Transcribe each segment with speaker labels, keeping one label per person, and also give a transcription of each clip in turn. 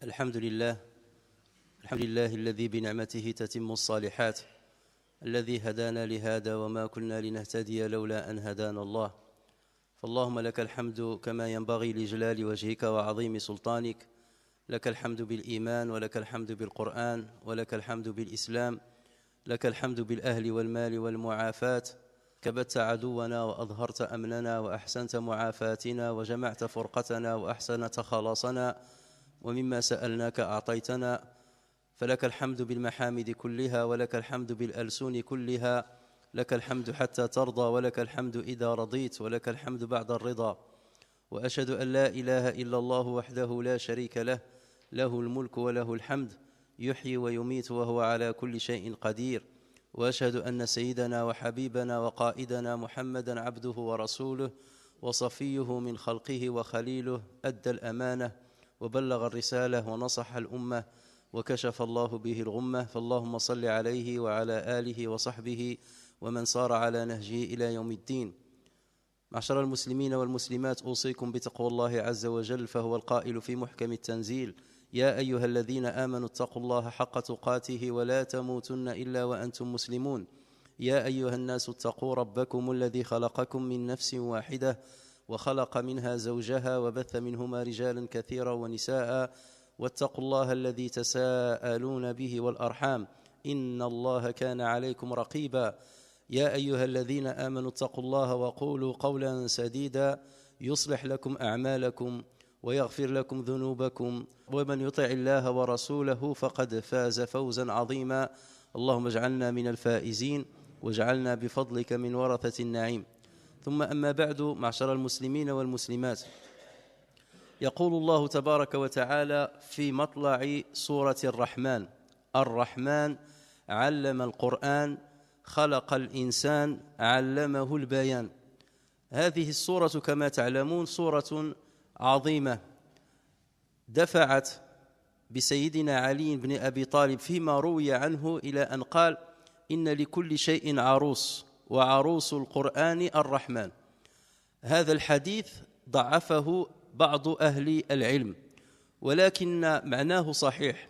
Speaker 1: الحمد لله الذي بنعمته تتم الصالحات، الذي هدانا لهذا وما كنا لنهتدي لولا أن هدانا الله. فاللهم لك الحمد كما ينبغي لجلال وجهك وعظيم سلطانك. لك الحمد بالإيمان، ولك الحمد بالقرآن، ولك الحمد بالإسلام، لك الحمد بالأهل والمال والمعافاة. كبت عدونا وأظهرت أمننا وأحسنت معافاتنا وجمعت فرقتنا وأحسنت خلاصنا، ومما سألناك أعطيتنا. فلك الحمد بالمحامد كلها، ولك الحمد بالألسن كلها. لك الحمد حتى ترضى، ولك الحمد إذا رضيت، ولك الحمد بعد الرضا. وأشهد أن لا إله إلا الله وحده لا شريك له، له الملك وله الحمد، يحيي ويميت وهو على كل شيء قدير. وأشهد أن سيدنا وحبيبنا وقائدنا محمدا عبده ورسوله وصفيه من خلقه وخليله، أدى الأمانة وبلغ الرسالة ونصح الأمة وكشف الله به الغمة. فاللهم صل عليه وعلى آله وصحبه ومن صار على نهجه إلى يوم الدين. معشر المسلمين والمسلمات، أوصيكم بتقوى الله عز وجل، فهو القائل في محكم التنزيل: يا أيها الذين آمنوا اتقوا الله حق تقاته ولا تموتن إلا وأنتم مسلمون. يا أيها الناس اتقوا ربكم الذي خلقكم من نفس واحدة وخلق منها زوجها وبث منهما رجالا كثيرا ونساء، واتقوا الله الذي تساءلون به والأرحام، إن الله كان عليكم رقيبا. يا أيها الذين آمنوا اتقوا الله وقولوا قولا سديدا يصلح لكم أعمالكم ويغفر لكم ذنوبكم، ومن يطع الله ورسوله فقد فاز فوزا عظيما. اللهم اجعلنا من الفائزين، واجعلنا بفضلك من ورثة النعيم. ثم أما بعد، معشر المسلمين والمسلمات، يقول الله تبارك وتعالى في مطلع سورة الرحمن: الرحمن علم القرآن خلق الإنسان علمه البيان. هذه السورة كما تعلمون سورة عظيمة، دفعت بسيدنا علي بن أبي طالب فيما روي عنه إلى أن قال: إن لكل شيء عروس، وعروس القرآن الرحمن. هذا الحديث ضعفه بعض أهل العلم، ولكن معناه صحيح،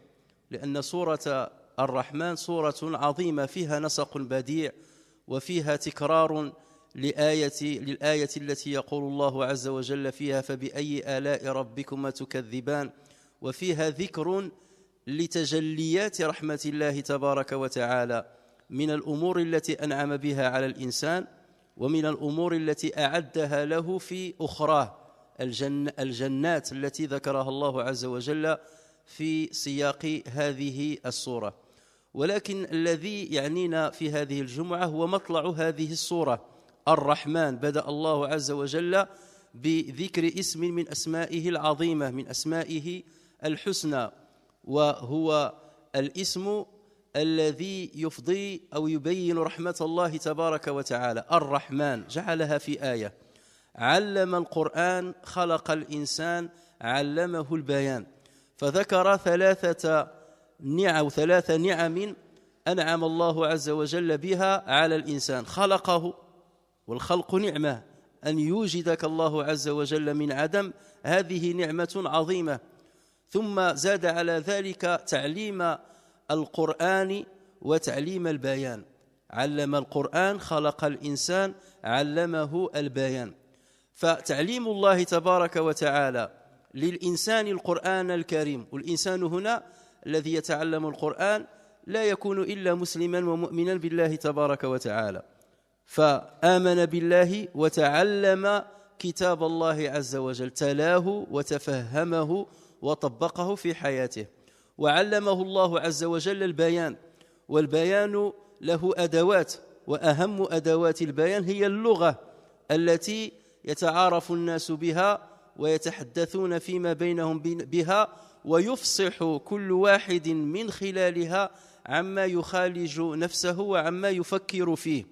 Speaker 1: لأن سورة الرحمن سورة عظيمة فيها نسق بديع، وفيها تكرار للآية التي يقول الله عز وجل فيها: فبأي آلاء ربكما تكذبان. وفيها ذكر لتجليات رحمة الله تبارك وتعالى من الأمور التي أنعم بها على الإنسان، ومن الأمور التي أعدها له في أخراه، الجنات التي ذكرها الله عز وجل في سياق هذه السورة. ولكن الذي يعنينا في هذه الجمعة هو مطلع هذه السورة الرحمن. بدأ الله عز وجل بذكر اسم من أسمائه العظيمة، من أسمائه الحسنى، وهو الاسم الذي يفضي أو يبين رحمة الله تبارك وتعالى. الرحمن جعلها في آية: علم القرآن خلق الإنسان علمه البيان. فذكر ثلاث نعم أنعم الله عز وجل بها على الإنسان. خلقه، والخلق نعمة، أن يوجدك الله عز وجل من عدم، هذه نعمة عظيمة. ثم زاد على ذلك تعليم القرآن وتعليم البيان. علم القرآن خلق الإنسان علمه البيان. فتعليم الله تبارك وتعالى للإنسان القرآن الكريم، والإنسان هنا الذي يتعلم القرآن لا يكون إلا مسلما ومؤمنا بالله تبارك وتعالى، فآمن بالله وتعلم كتاب الله عز وجل، تلاه وتفهمه وطبقه في حياته. وعلمه الله عز وجل البيان، والبيان له أدوات، وأهم أدوات البيان هي اللغة التي يتعارف الناس بها ويتحدثون فيما بينهم بها، ويفصح كل واحد من خلالها عما يخالج نفسه وعما يفكر فيه.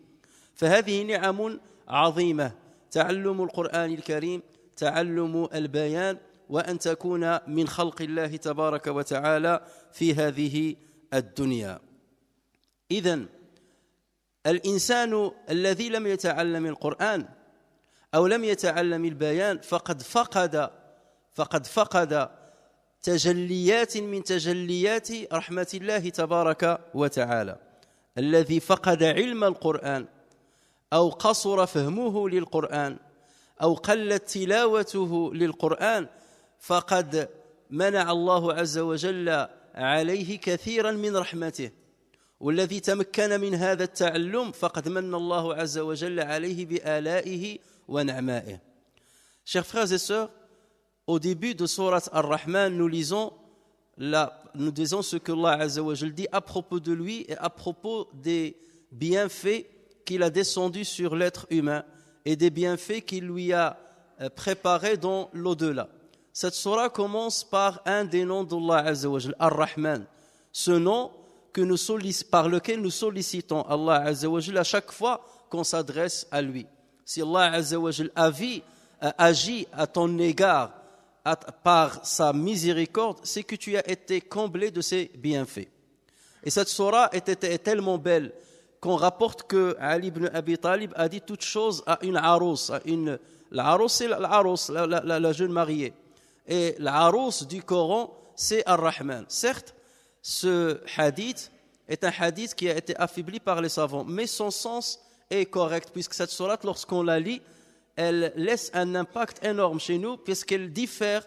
Speaker 1: فهذه نعم عظيمة: تعلم القرآن الكريم، تعلم البيان، وأن تكون من خلق الله تبارك وتعالى في هذه الدنيا. إذن الإنسان الذي لم يتعلم القرآن أو لم يتعلم البيان فقد فقد تجليات من تجليات رحمة الله تبارك وتعالى. الذي فقد علم القرآن أو قصر فهمه للقرآن أو قلت تلاوته للقرآن فقد منع الله عز وجل عليه كثيرا من رحمته. والذي تمكن من هذا التعلم فقد من الله عز وجل عليه بآلائه ونعمائه. Chers frères et sœurs, au début de Sourate Ar-Rahman, nous disons ce que Allah Azza wa Jalla dit à propos de lui et à propos des bienfaits qu'il a descendus sur l'être humain et des bienfaits qu'il lui a préparés dans l'au-delà. Cette sourate commence par un des noms d'Allah Azza wa Jalla, Ar-Rahman, ce nom par lequel nous sollicitons Allah Azza wa Jalla à chaque fois qu'on s'adresse à lui. Si Allah Azza wa Jalla agit à ton égard par sa miséricorde, c'est que tu as été comblé de ses bienfaits. Et cette sourate est tellement belle qu'on rapporte que Ali ibn Abi Talib a dit toute chose à une arous. L'arous, c'est la jeune mariée. Et l'arous du Coran, c'est Ar-Rahman. Certes, ce hadith est un hadith qui a été affaibli par les savants, mais son sens est correct, puisque cette sourate, lorsqu'on la lit, elle laisse un impact énorme chez nous, puisqu'elle diffère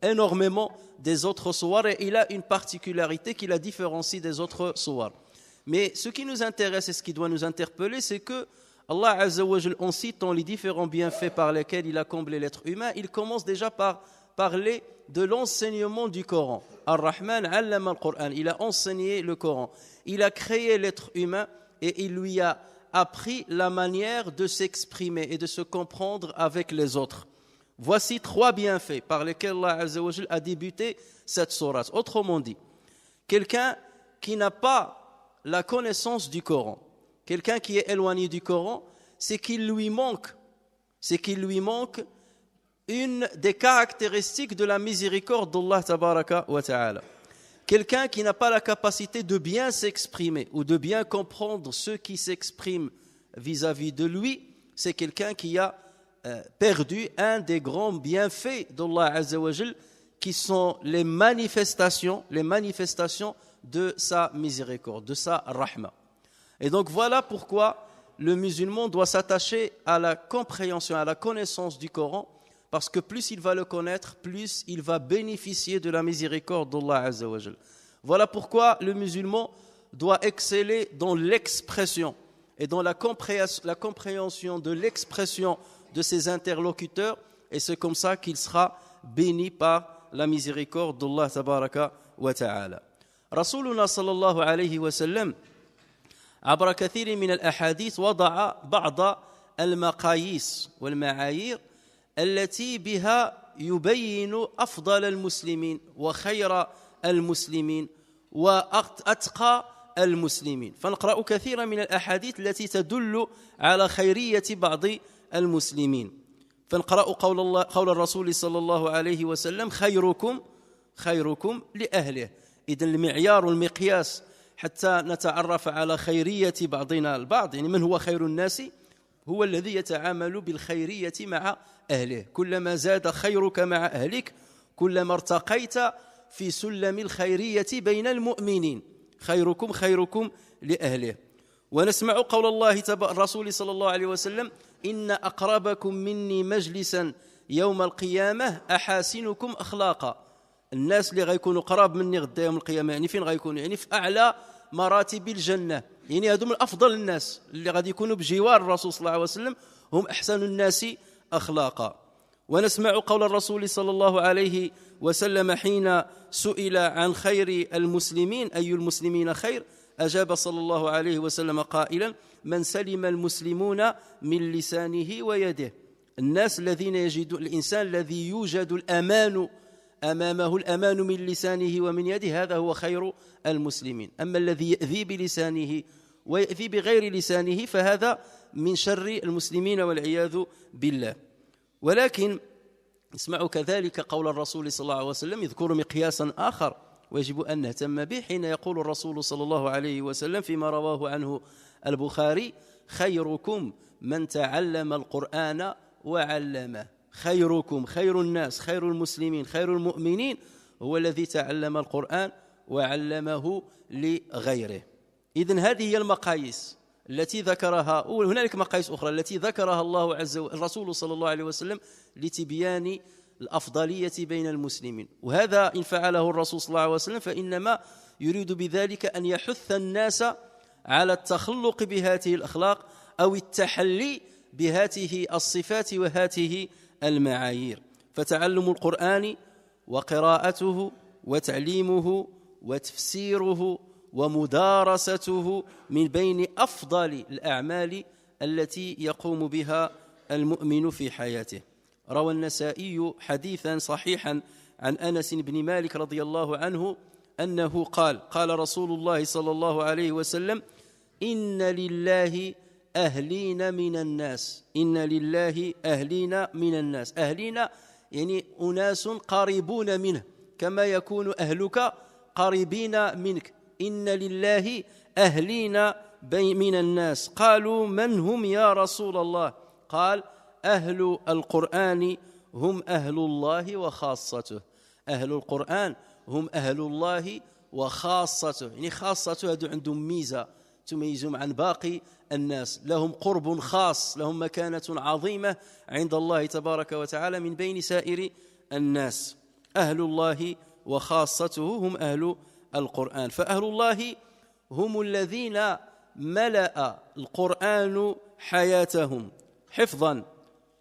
Speaker 1: énormément des autres sourates, et il a une particularité qui la différencie des autres sourates. Mais ce qui nous intéresse et ce qui doit nous interpeller, c'est que Allah Azza wa Jal, en citant les différents bienfaits par lesquels il a comblé l'être humain, il commence déjà par parler de l'enseignement du Coran. Ar-Rahman allama al-Qur'an, il a enseigné le Coran. Il a créé l'être humain et il lui a appris la manière de s'exprimer et de se comprendre avec les autres. Voici 3 bienfaits par lesquels Allah Azza wa Jal a débuté cette sourate. Autrement dit, quelqu'un qui n'a pas la connaissance du Coran, quelqu'un qui est éloigné du Coran, c'est qu'il lui manque une des caractéristiques de la miséricorde d'Allah tabaraka wa ta'ala. Quelqu'un qui n'a pas la capacité de bien s'exprimer ou de bien comprendre ceux qui s'expriment vis-à-vis de lui, c'est quelqu'un qui a perdu un des grands bienfaits d'Allah Azza wa Jal, qui sont les manifestations de sa miséricorde, de sa rahma. Et donc voilà pourquoi le musulman doit s'attacher à la compréhension, à la connaissance du Coran, parce que plus il va le connaître, plus il va bénéficier de la miséricorde d'Allah Azza wa Jal. Voilà pourquoi le musulman doit exceller dans l'expression et dans la compréhension de l'expression de ses interlocuteurs, et c'est comme ça qu'il sera béni par la miséricorde d'Allah tabaraka wa ta'ala. Rasuluna sallallahu alayhi wa sallam عبر كثير من الأحاديث وضع بعض المقاييس والمعايير التي بها يبين أفضل المسلمين وخير المسلمين وأتقى المسلمين. فنقرأ كثيرا من الأحاديث التي تدل على خيرية بعض المسلمين. فنقرأ قول الرسول صلى الله عليه وسلم خيركم لأهله. إذن المعيار والمقياس حتى نتعرف على خيرية بعضنا البعض، يعني من هو خير الناس؟ هو الذي يتعامل بالخيرية مع أهله. كلما زاد خيرك مع أهلك كلما ارتقيت في سلم الخيرية بين المؤمنين. خيركم لأهله. ونسمع قول الله الرسول صلى الله عليه وسلم إن أقربكم مني مجلسا يوم القيامة أحاسنكم أخلاقا. الناس اللي غيكونوا قراب مني غدا يوم القيامة، يعني فين غيكونوا؟ يعني في أعلى مراتب الجنة، يعني هذو من أفضل الناس اللي غادي يكونوا بجوار الرسول صلى الله عليه وسلم، هم أحسن الناس أخلاقا. ونسمع قول الرسول صلى الله عليه وسلم حين سئل عن خير المسلمين أي المسلمين خير، أجاب صلى الله عليه وسلم قائلا من سلم المسلمون من لسانه ويده. الناس الذين يجدون، الإنسان الذي يوجد الأمان أمامه، الأمان من لسانه ومن يده، هذا هو خير المسلمين. أما الذي يأذي بلسانه ويأذي بغير لسانه فهذا من شر المسلمين والعياذ بالله. ولكن اسمعوا كذلك قول الرسول صلى الله عليه وسلم يذكر مقياسا آخر ويجب أن نهتم به، حين يقول الرسول صلى الله عليه وسلم فيما رواه عنه البخاري خيركم من تعلم القرآن وعلمه. خيركم خير الناس خير المسلمين خير المؤمنين هو الذي تعلم القرآن وعلمه لغيره. إذن هذه هي المقاييس التي ذكرها، وهنالك مقاييس أخرى التي ذكرها الله عز وجل الرسول صلى الله عليه وسلم لتبيان الأفضلية بين المسلمين. وهذا إن فعله الرسول صلى الله عليه وسلم فإنما يريد بذلك أن يحث الناس على التخلق بهذه الأخلاق أو التحلي بهذه الصفات وهذه المعايير. فتعلم القرآن وقراءته وتعليمه وتفسيره ومدارسته من بين أفضل الأعمال التي يقوم بها المؤمن في حياته. روى النسائي حديثا صحيحا عن أنس بن مالك رضي الله عنه أنه قال رسول الله صلى الله عليه وسلم: إن لله أهلين من الناس. إن لله أهلين من الناس. أهلين يعني أناس قريبون منه كما يكون أهلك قريبين منك. إن لله أهلين من الناس. قالوا: من هم يا رسول الله؟ قال: أهل القرآن هم أهل الله وخاصته. أهل القرآن هم أهل الله وخاصته، يعني خاصته هذو عندهم ميزة تميزهم عن باقي الناس، لهم قرب خاص، لهم مكانة عظيمة عند الله تبارك وتعالى من بين سائر الناس. أهل الله وخاصته هم أهل القرآن. فأهل الله هم الذين ملأ القرآن حياتهم حفظا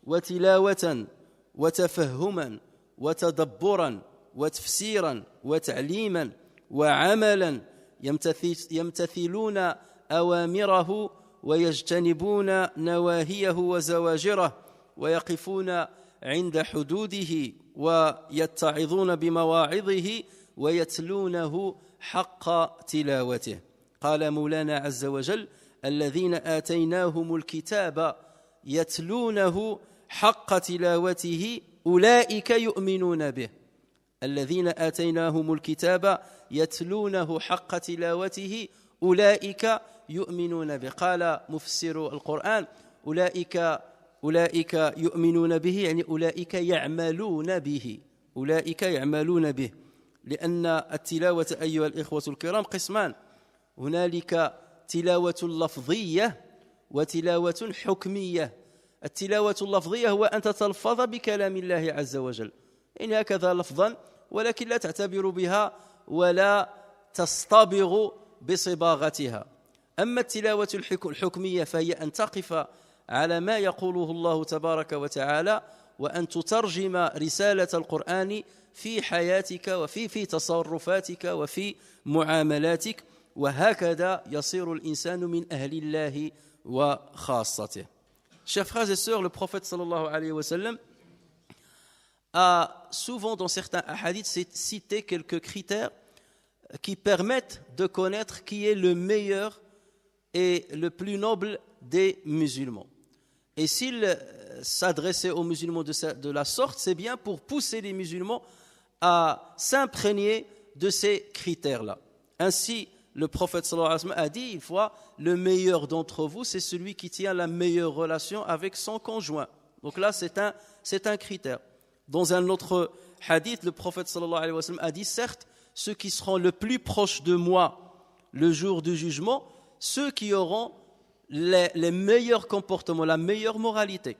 Speaker 1: وتلاوة وتفهما وتدبرا وتفسيرا وتعليما وعملا، يمتثلون أوامره ويجتنبون نواهيه وزواجره، ويقفون عند حدوده ويتعظون بمواعظه ويتلونه حق تلاوته. قال مولانا عز وجل: الذين آتيناهم الكتاب يتلونه حق تلاوته أولئك يؤمنون به. الذين آتيناهم الكتاب يتلونه حق تلاوته أولئك يؤمنون به. قال مفسر القرآن: أولئك يؤمنون به، يعني أولئك يعملون به. أولئك يعملون به، لأن التلاوة أيها الإخوة الكرام قسمان: هنالك تلاوة لفظية وتلاوة حكمية. التلاوة اللفظية هو أن تتلفظ بكلام الله عز وجل، يعني هكذا لفظا، ولكن لا تعتبر بها ولا تصطبغ بصباغتها. أما التلاوة الحكمية فهي أن تقف على ما يقوله الله تبارك وتعالى، وأن تترجم رسالة القرآن في حياتك وفي تصرفاتك وفي معاملاتك، وهكذا يصير الإنسان من أهل الله وخاصته. Chers frères et sœurs, le prophète sallallahu alayhi wa sallam a souvent dans certains hadiths cité quelques critères qui permettent de connaître qui est le meilleur et le plus noble des musulmans. Et s'il s'adressait aux musulmans de la sorte, c'est bien pour pousser les musulmans à s'imprégner de ces critères-là. Ainsi, le prophète sallallahu alayhi wa sallam a dit une fois: le meilleur d'entre vous, c'est celui qui tient la meilleure relation avec son conjoint. Donc là, c'est un critère. Dans un autre hadith, le prophète sallallahu alayhi wa sallam a dit: certes, ceux qui seront le plus proches de moi le jour du jugement, ceux qui auront les meilleurs comportements, la meilleure moralité.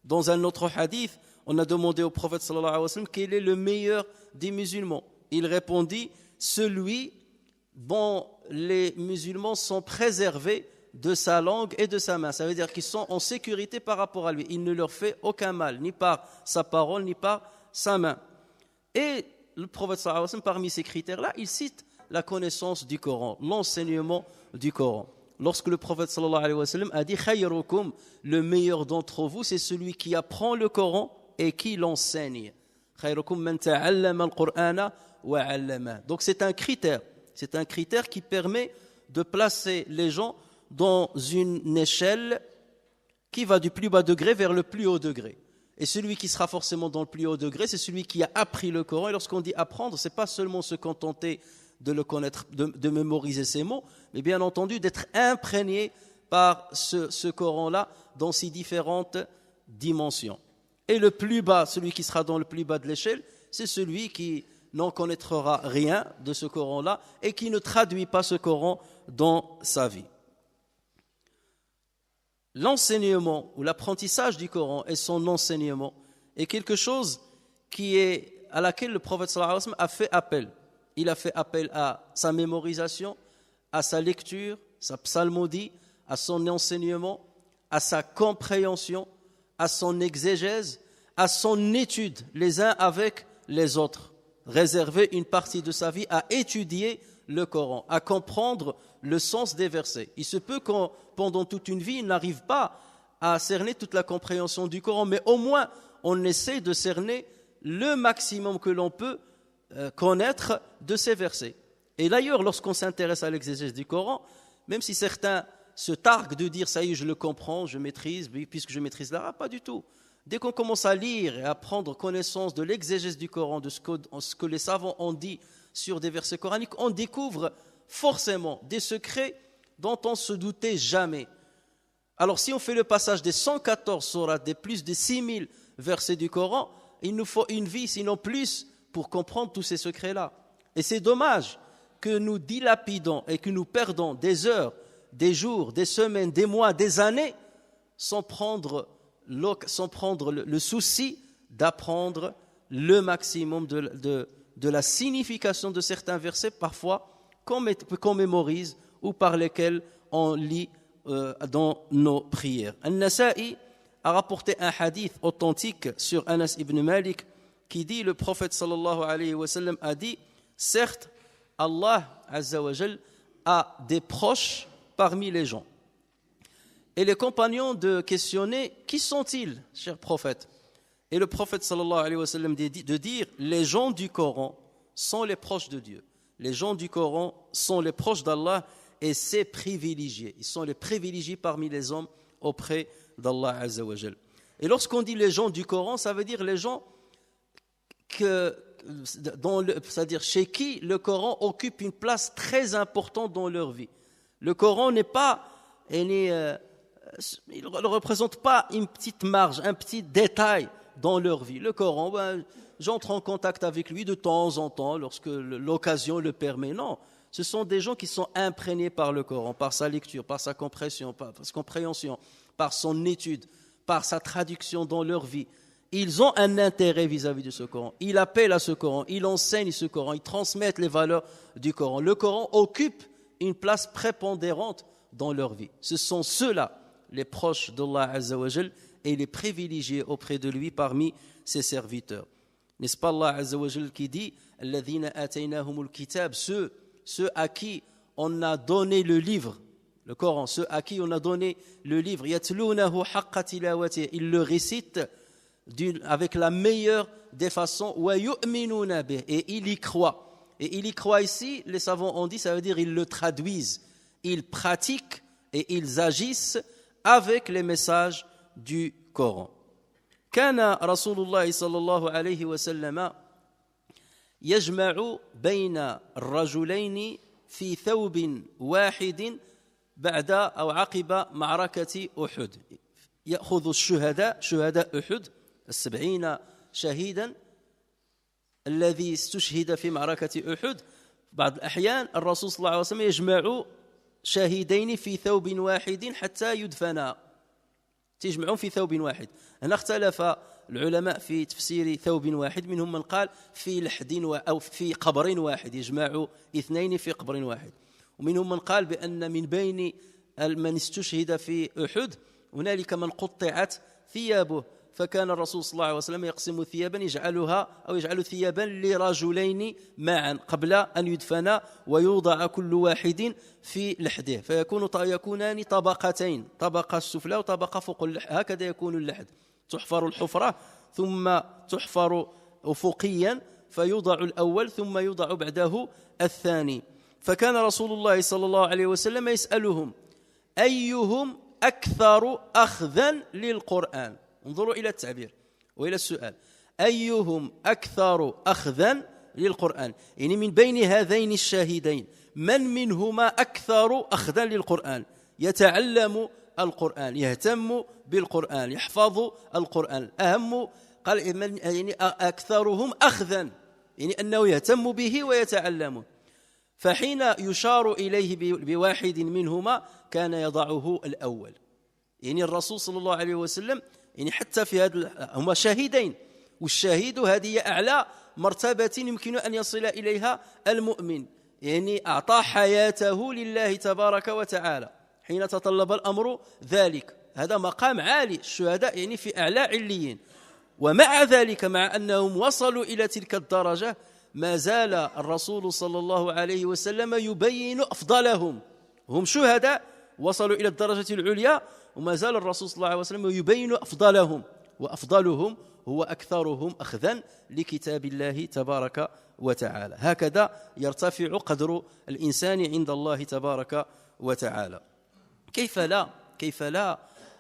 Speaker 1: Dans un autre hadith, on a demandé au prophète sallallahu alayhi wa sallam quel est le meilleur des musulmans. Il répondit: celui dont les musulmans sont préservés de sa langue et de sa main. Ça veut dire qu'ils sont en sécurité par rapport à lui. Il ne leur fait aucun mal, ni par sa parole, ni par sa main. Et le prophète sallallahu alayhi wa sallam, parmi ces critères-là, il cite la connaissance du Coran, l'enseignement du Coran. Lorsque le prophète sallallahu alayhi wa sallam a dit: khayrukum, le meilleur d'entre vous, c'est celui qui apprend le Coran et qui l'enseigne. Khayrukum man ta'allama al-Qur'ana wa 'allama. Donc c'est un critère. C'est un critère qui permet de placer les gens dans une échelle qui va du plus bas degré vers le plus haut degré. Et celui qui sera forcément dans le plus haut degré, c'est celui qui a appris le Coran. Et lorsqu'on dit apprendre, ce n'est pas seulement se contenter de le connaître, de mémoriser ces mots, mais bien entendu d'être imprégné par ce Coran-là dans ses différentes dimensions. Et le plus bas, celui qui sera dans le plus bas de l'échelle, c'est celui qui n'en connaîtra rien de ce Coran-là et qui ne traduit pas ce Coran dans sa vie. L'enseignement ou l'apprentissage du Coran et son enseignement est quelque chose à laquelle le prophète sallallahu alayhi wa sallam a fait appel. Il a fait appel à sa mémorisation, à sa lecture, sa psalmodie, à son enseignement, à sa compréhension, à son exégèse, à son étude les uns avec les autres. Réserver une partie de sa vie à étudier le Coran, à comprendre le sens des versets. Il se peut qu'on, pendant toute une vie, il n'arrive pas à cerner toute la compréhension du Coran, mais au moins on essaie de cerner le maximum que l'on peut connaître de ces versets. Et d'ailleurs, lorsqu'on s'intéresse à l'exégèse du Coran, même si certains se targuent de dire « ça y est, je le comprends, je maîtrise, puisque je maîtrise l'arabe », pas du tout. Dès qu'on commence à lire et à prendre connaissance de l'exégèse du Coran, de ce que les savants ont dit sur des versets coraniques, on découvre forcément des secrets dont on ne se doutait jamais. Alors si on fait le passage des 114 sourates, des plus de 6000 versets du Coran, il nous faut une vie, sinon plus, pour comprendre tous ces secrets-là. Et c'est dommage que nous dilapidons et que nous perdons des heures, des jours, des semaines, des mois, des années, sans prendre le souci d'apprendre le maximum de la signification de certains versets, parfois qu'on mémorise ou par lesquels on lit dans nos prières. An-Nasa'i a rapporté un hadith authentique sur Anas ibn Malik qui dit, le prophète sallallahu alayhi wa sallam a dit, certes, Allah azza wa jal a des proches parmi les gens. Et les compagnons de questionner, qui sont-ils, cher prophète? Et le prophète sallallahu alayhi wa sallam de dire, les gens du Coran sont les proches de Dieu. Les gens du Coran sont les proches d'Allah et c'est privilégié. Ils sont les privilégiés parmi les hommes auprès d'Allah azza wa jal. Et lorsqu'on dit les gens du Coran, ça veut dire les gens c'est-à-dire chez qui le Coran occupe une place très importante dans leur vie. Le Coran n'est pas, il ne représente pas une petite marge, un petit détail dans leur vie. Le Coran, j'entre en contact avec lui de temps en temps lorsque l'occasion le permet. Non, ce sont des gens qui sont imprégnés par le Coran, par sa lecture, par sa compréhension, par son étude, par sa traduction dans leur vie. Ils ont un intérêt vis-à-vis de ce Coran. Ils appellent à ce Coran, ils enseignent ce Coran, ils transmettent les valeurs du Coran. Le Coran occupe une place prépondérante dans leur vie. Ce sont ceux-là, les proches d'Allah Azza wa Jal et les privilégiés auprès de lui parmi ses serviteurs. N'est-ce pas Allah Azza wa Jal qui dit « Alladhina ataynahumul kitab » ceux à qui on a donné le livre, le Coran, ceux à qui on a donné le livre, « Yatlunahu haqqa tilawatihi » ils le récitent avec la meilleure des façons, et il y croit. Et il y croit ici, les savants ont dit, ça veut dire ils le traduisent, ils pratiquent et ils agissent avec les messages du Coran. كان رسول الله صلى الله عليه وسلم يجمع بين الرجلين في ثوب واحد بعد أو عقب معركة أحد يأخذ شهداء أحد 70 شهيدا الذي استشهد في معركة أحد. بعض الأحيان الرسول صلى الله عليه وسلم يجمع شهيدين في ثوب واحد حتى يدفنا، تجمعون في ثوب واحد. هنا اختلف العلماء في تفسير ثوب واحد، منهم من قال في لحد أو في قبر واحد، يجمع اثنين في قبر واحد، ومنهم من قال بأن من بين من استشهد في أحد هنالك من قطعت ثيابه، فكان الرسول صلى الله عليه وسلم يقسم ثيابا يجعل ثيابا لرجلين معا قبل أن يدفنا ويوضع كل واحد في لحده، يكونان طبقتين، طبقة السفلى وطبقة فوق اللحد، هكذا يكون اللحد. تحفر الحفرة ثم تحفر أفقيا فيوضع الأول ثم يوضع بعده الثاني. فكان رسول الله صلى الله عليه وسلم يسألهم أيهم أكثر أخذا للقرآن. انظروا إلى التعبير وإلى السؤال، أيهم أكثر أخذا للقرآن، يعني من بين هذين الشاهدين من منهما أكثر أخذا للقرآن، يتعلم القرآن، يهتم بالقرآن، يحفظ القرآن. أهم قال يعني أكثرهم أخذا، يعني أنه يهتم به ويتعلمه. فحين يشار إليه بواحد منهما كان يضعه الأول. يعني الرسول صلى الله عليه وسلم يعني حتى في هذا هما شاهدين، والشاهد هذه أعلى مرتبة يمكن أن يصل إليها المؤمن، يعني أعطى حياته لله تبارك وتعالى حين تطلب الأمر ذلك. هذا مقام عالي، الشهداء يعني في أعلى عليين. ومع ذلك مع أنهم وصلوا إلى تلك الدرجة ما زال الرسول صلى الله عليه وسلم يبين أفضلهم. هم شهداء وصلوا إلى الدرجة العليا، وما زال الرسول صلى الله عليه وسلم يبين أفضلهم، وأفضلهم هو أكثرهم أخذا لكتاب الله تبارك وتعالى. هكذا يرتفع قدر الإنسان عند الله تبارك وتعالى. كيف لا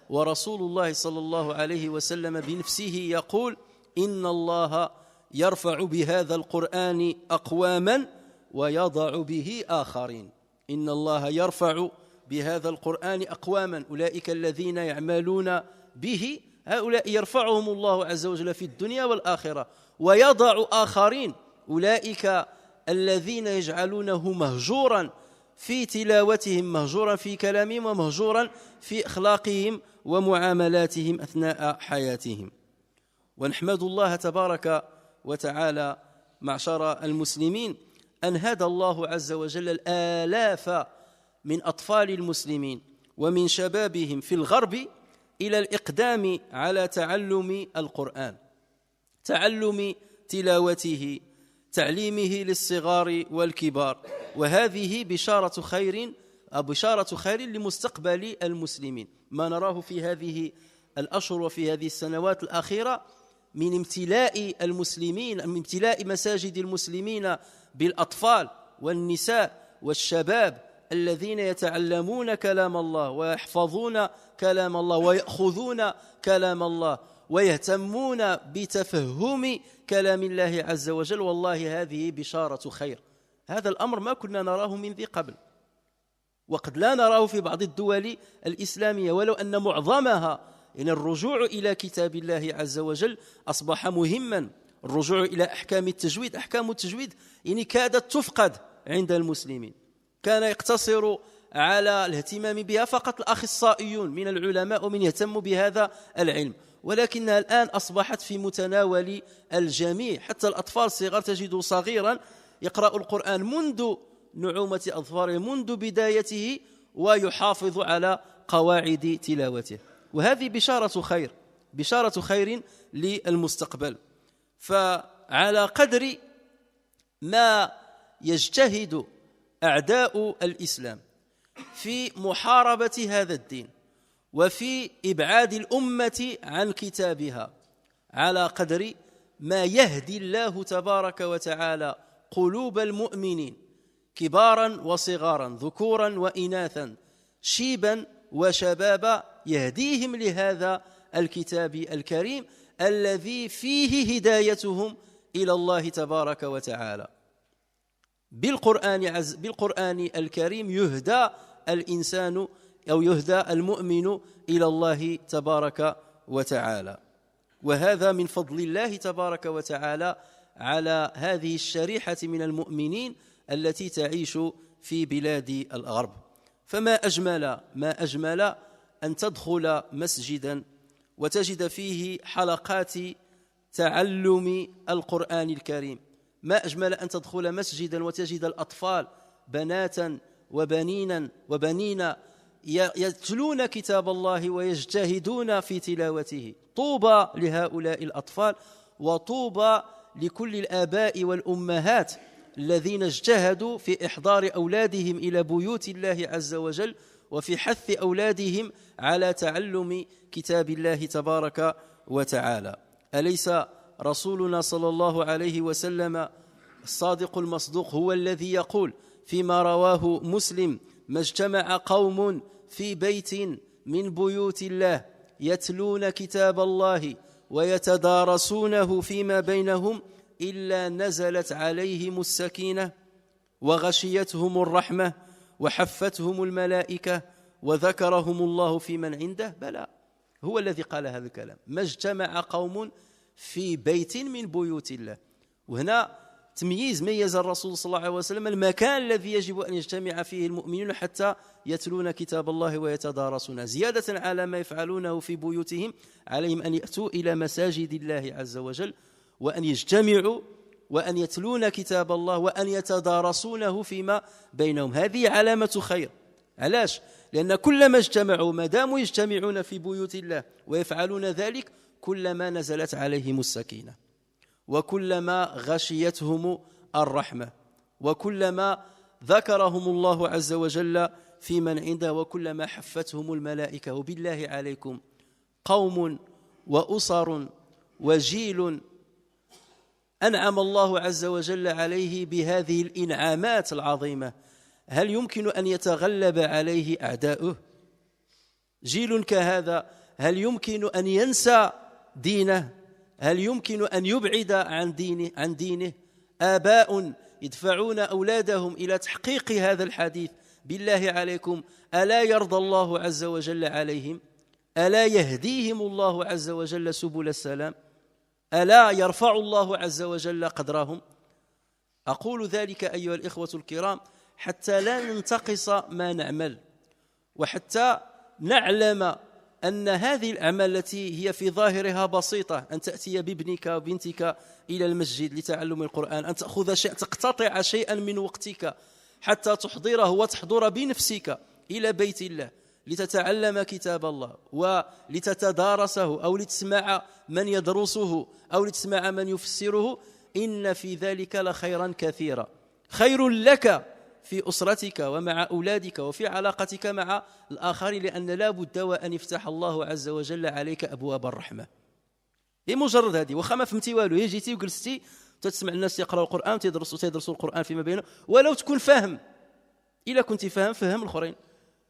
Speaker 1: ورسول الله صلى الله عليه وسلم بنفسه يقول: إن الله يرفع بهذا القرآن أقواما ويضع به آخرين. إن الله يرفع بهذا القرآن أقواما، أولئك الذين يعملون به، هؤلاء يرفعهم الله عز وجل في الدنيا والآخرة. ويضع آخرين، أولئك الذين يجعلونه مهجورا في تلاوتهم، مهجورا في كلامهم، ومهجورا في أخلاقهم ومعاملاتهم أثناء حياتهم. ونحمد الله تبارك وتعالى معشر المسلمين أن هدى الله عز وجل الآلاف من أطفال المسلمين ومن شبابهم في الغرب إلى الإقدام على تعلم القرآن، تعلم تلاوته، تعليمه للصغار والكبار. وهذه بشارة خير لمستقبل المسلمين. ما نراه في هذه الأشهر وفي هذه السنوات الأخيرة من امتلاء المسلمين، من امتلاء مساجد المسلمين بالأطفال والنساء والشباب الذين يتعلمون كلام الله ويحفظون كلام الله ويأخذون كلام الله ويهتمون بتفهم كلام الله عز وجل. والله هذه بشارة خير. هذا الأمر ما كنا نراه من ذي قبل، وقد لا نراه في بعض الدول الإسلامية، ولو أن معظمها إن الرجوع إلى كتاب الله عز وجل أصبح مهما. الرجوع إلى أحكام التجويد، أحكام التجويد يعني كادت تفقد عند المسلمين. كان يقتصر على الاهتمام بها فقط الأخصائيون من العلماء ومن يهتم بهذا العلم، ولكنها الآن أصبحت في متناول الجميع. حتى الأطفال الصغار تجد صغيرا يقرأ القرآن منذ نعومة أظفاره، منذ بدايته، ويحافظ على قواعد تلاوته. وهذه بشارة خير للمستقبل. فعلى قدر ما يجتهد أعداء الإسلام في محاربة هذا الدين وفي إبعاد الأمة عن كتابها، على قدر ما يهدي الله تبارك وتعالى قلوب المؤمنين كبارا وصغارا، ذكورا وإناثا، شيبا وشبابا، يهديهم لهذا الكتاب الكريم الذي فيه هدايتهم إلى الله تبارك وتعالى. بالقرآن الكريم يهدى الإنسان أو يهدى المؤمن إلى الله تبارك وتعالى. وهذا من فضل الله تبارك وتعالى على هذه الشريحة من المؤمنين التي تعيش في بلاد الغرب. فما أجمل أن تدخل مسجدا وتجد فيه حلقات تعلم القرآن الكريم. ما أجمل أن تدخل مسجدا وتجد الأطفال بناتا وبنين يتلون كتاب الله ويجتهدون في تلاوته. طوبى لهؤلاء الأطفال، وطوبى لكل الآباء والأمهات الذين اجتهدوا في إحضار أولادهم إلى بيوت الله عز وجل وفي حث أولادهم على تعلم كتاب الله تبارك وتعالى. أليس رسولنا صلى الله عليه وسلم الصادق المصدوق هو الذي يقول فيما رواه مسلم: ما اجتمع قوم في بيت من بيوت الله يتلون كتاب الله ويتدارسونه فيما بينهم إلا نزلت عليهم السكينة وغشيتهم الرحمة وحفتهم الملائكة وذكرهم الله في من عنده بلى هو الذي قال هذا الكلام ما اجتمع قوم في بيت من بيوت الله وهنا ميز الرسول صلى الله عليه وسلم المكان الذي يجب أن يجتمع فيه المؤمنون حتى يتلون كتاب الله ويتدارسون زيادة على ما يفعلونه في بيوتهم عليهم أن يأتوا إلى مساجد الله عز وجل وأن يجتمعوا وأن يتلون كتاب الله وأن يتدارسونه فيما بينهم هذه علامة خير علاش؟ لأن كلما اجتمعوا ما داموا يجتمعون في بيوت الله ويفعلون ذلك كلما نزلت عليهم السكينة وكلما غشيتهم الرحمة وكلما ذكرهم الله عز وجل في من عنده وكلما حفتهم الملائكة وبالله عليكم قوم وأسر وجيل أنعم الله عز وجل عليه بهذه الإنعامات العظيمة هل يمكن أن يتغلب عليه أعداؤه؟ جيل كهذا هل يمكن أن ينسى دينه؟ هل يمكن أن يبعد عن دينه؟ آباء يدفعون أولادهم إلى تحقيق هذا الحديث بالله عليكم ألا يرضى الله عز وجل عليهم؟ ألا يهديهم الله عز وجل سبل السلام؟ ألا يرفع الله عز وجل قدرهم؟ أقول ذلك أيها الإخوة الكرام حتى لا ننتقص ما نعمل وحتى نعلم أن هذه الأعمال التي هي في ظاهرها بسيطة أن تأتي بابنك وبنتك إلى المسجد لتعلم القرآن أن تأخذ شيء تقتطع شيئا من وقتك حتى تحضره وتحضر بنفسك إلى بيت الله لتتعلم كتاب الله ولتتدارسه أو لتسمع من يدرسه أو لتسمع من يفسره إن في ذلك لخيرا كثيرا خير لك في أسرتك ومع أولادك وفي علاقتك مع الآخرين لأن لا بد وأن يفتح الله عز وجل عليك أبواب الرحمة هي مجرد هذه وخا ما فهمتي والو هي جيتي وجلستي تسمع الناس يقراوا القرآن وتدرسوا القرآن فيما بينهم ولو تكون فاهم إلا كنت فهم الآخرين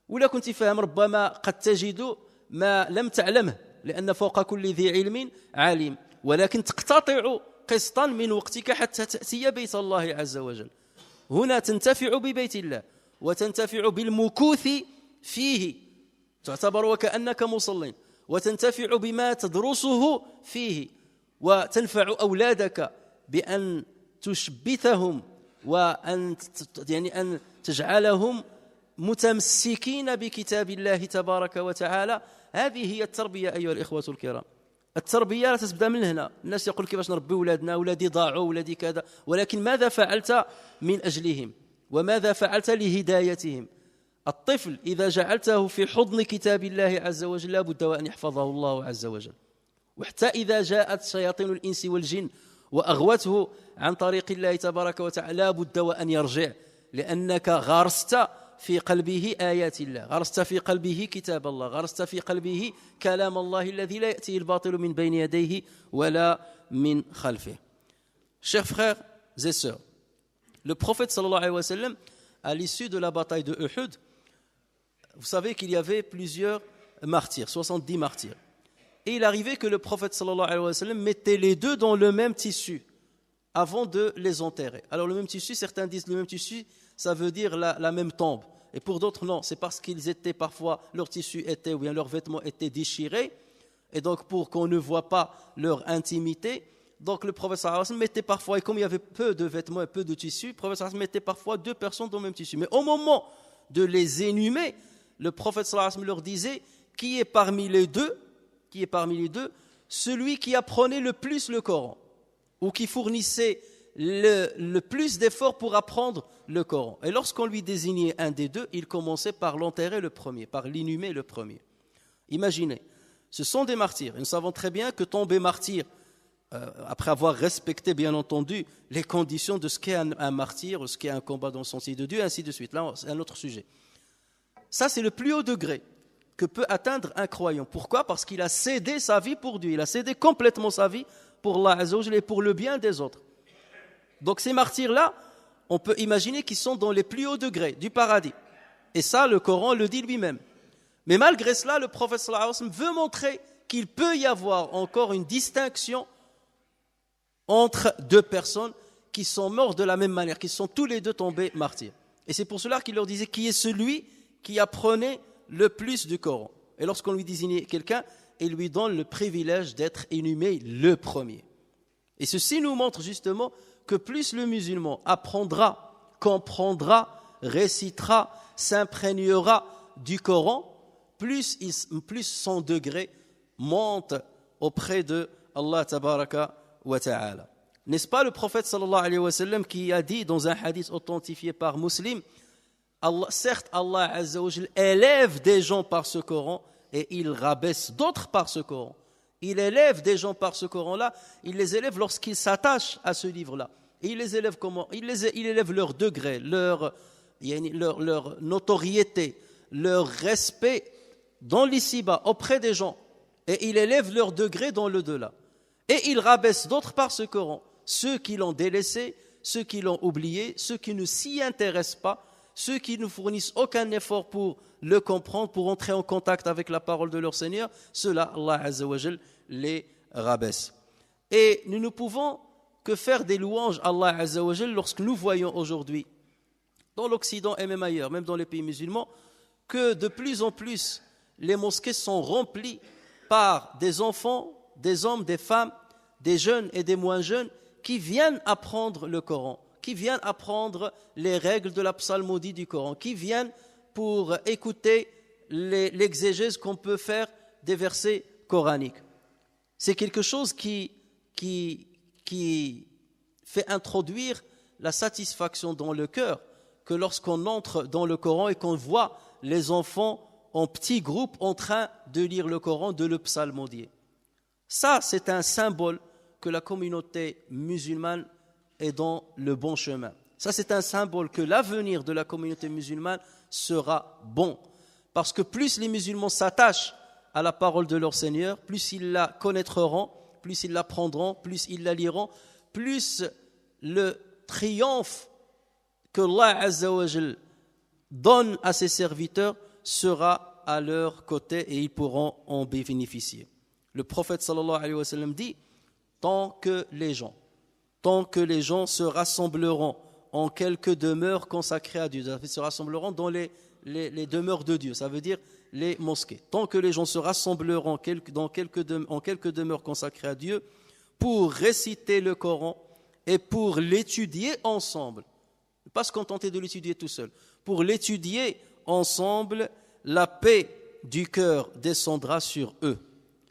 Speaker 1: ولا كنت فاهم ربما قد تجد ما لم تعلمه لأن فوق كل ذي علم عالم ولكن تقتطع قسطا من وقتك حتى تأتي بيت الله عز وجل هنا تنتفع ببيت الله وتنتفع بالمكوث فيه تعتبر وكأنك مصلين وتنتفع بما تدرسه فيه وتنفع أولادك بأن تشبثهم وأن أن تجعلهم متمسكين بكتاب الله تبارك وتعالى هذه هي التربية أيها الإخوة الكرام التربية لا تبدأ من هنا الناس يقول كيفاش نربي أولادنا أولادي ضاعوا أولادي كذا ولكن ماذا فعلت من أجلهم وماذا فعلت لهدايتهم الطفل إذا جعلته في حضن كتاب الله عز وجل لا بد وأن يحفظه الله عز وجل وحتى إذا جاءت شياطين الإنس والجن وأغوته عن طريق الله تبارك وتعالى لا بد وأن يرجع لأنك غرست في قلبه آيات الله غرست في قلبه كتاب الله غرست في قلبه كلام الله الذي لا يأتيه الباطل من بين يديه ولا من خلفه Chers frères et sœurs, le prophète sallallahu alayhi wa sallam à l'issue de la bataille de Uhud vous savez qu'il y avait plusieurs martyrs 70 martyrs et il arrivait que le prophète sallallahu alayhi wa sallam mettait les deux dans le même tissu avant de les enterrer alors le même tissu certains disent le même tissu ça veut dire la même tombe. Et pour d'autres, non, c'est parce qu'ils étaient parfois, leur tissu était, ou bien leurs vêtements étaient déchirés, et donc pour qu'on ne voit pas leur intimité, donc le prophète sallallahu alayhi wa sallam mettait parfois, et comme il y avait peu de vêtements et peu de tissu, le prophète sallallahu alayhi wa sallam mettait parfois deux personnes dans le même tissu. Mais au moment de les inhumer, le prophète sallallahu alayhi wa sallam leur disait, qui est parmi les deux, celui qui apprenait le plus le Coran, ou qui fournissait le plus d'efforts pour apprendre le Coran. Et lorsqu'on lui désignait un des deux, il commençait par l'enterrer le premier, par l'inhumer le premier. Imaginez, ce sont des martyrs. Et nous savons très bien que tomber martyr, après avoir respecté bien entendu les conditions de ce qu'est un martyr, ce qu'est un combat dans le sentier de Dieu, et ainsi de suite. Là, c'est un autre sujet. Ça, c'est le plus haut degré que peut atteindre un croyant. Pourquoi ? Parce qu'il a cédé sa vie pour Dieu. Il a cédé complètement sa vie pour Allah Azza wa Jalla et pour le bien des autres. Donc ces martyrs-là, on peut imaginer qu'ils sont dans les plus hauts degrés du paradis. Et ça, le Coran le dit lui-même. Mais malgré cela, le prophète sallallahu alayhi wa sallam veut montrer qu'il peut y avoir encore une distinction entre deux personnes qui sont mortes de la même manière, qui sont tous les deux tombés martyrs. Et c'est pour cela qu'il leur disait qui est celui qui apprenait le plus du Coran. Et lorsqu'on lui désigne quelqu'un, il lui donne le privilège d'être inhumé le premier. Et ceci nous montre justement que plus le musulman apprendra, comprendra, récitera, s'imprégnera du Coran, plus son degré monte auprès de Allah tabaraka wa ta'ala. N'est-ce pas le prophète sallallahu alayhi wa sallam qui a dit dans un hadith authentifié par Muslim, certes Allah azza wa jal élève des gens par ce Coran et il rabaisse d'autres par ce Coran. Il élève des gens par ce Coran-là, il les élève lorsqu'ils s'attachent à ce livre-là. Et il les élève comment ? Il élève leur degré, leur notoriété, leur respect dans l'ici-bas, auprès des gens. Et il élève leur degré dans le delà. Et il rabaisse d'autres par ce Coran. Ceux qui l'ont délaissé, ceux qui l'ont oublié, ceux qui ne s'y intéressent pas, ceux qui ne fournissent aucun effort pour le comprendre, pour entrer en contact avec la parole de leur Seigneur, ceux-là, Allah Azza wa Jal les rabaisse. Et nous ne pouvons que faire des louanges à Allah Azza wa Jal lorsque nous voyons aujourd'hui, dans l'Occident et même ailleurs, même dans les pays musulmans, que de plus en plus, les mosquées sont remplies par des enfants, des hommes, des femmes, des jeunes et des moins jeunes qui viennent apprendre le Coran, qui viennent apprendre les règles de la psalmodie du Coran, qui viennent pour écouter l'exégèse qu'on peut faire des versets coraniques. C'est quelque chose qui fait introduire la satisfaction dans le cœur, que lorsqu'on entre dans le Coran et qu'on voit les enfants en petits groupes en train de lire le Coran, de le psalmodier. Ça, c'est un symbole que la communauté musulmane est dans le bon chemin. Ça, c'est un symbole que l'avenir de la communauté musulmane sera bon. Parce que plus les musulmans s'attachent à la parole de leur Seigneur, plus ils la connaîtront, plus ils l'apprendront, plus ils la liront, plus le triomphe que Allah Azza wa Jal donne à ses serviteurs sera à leur côté et ils pourront en bénéficier. Le prophète sallallahu alayhi wa sallam dit, tant que les gens se rassembleront en quelques demeures consacrées à Dieu, ils se rassembleront dans les demeures de Dieu, ça veut dire les mosquées. Tant que les gens se rassembleront en quelques demeures consacrées à Dieu pour réciter le Coran et pour l'étudier ensemble, pas se contenter de l'étudier tout seul, pour l'étudier ensemble, la paix du cœur descendra sur eux.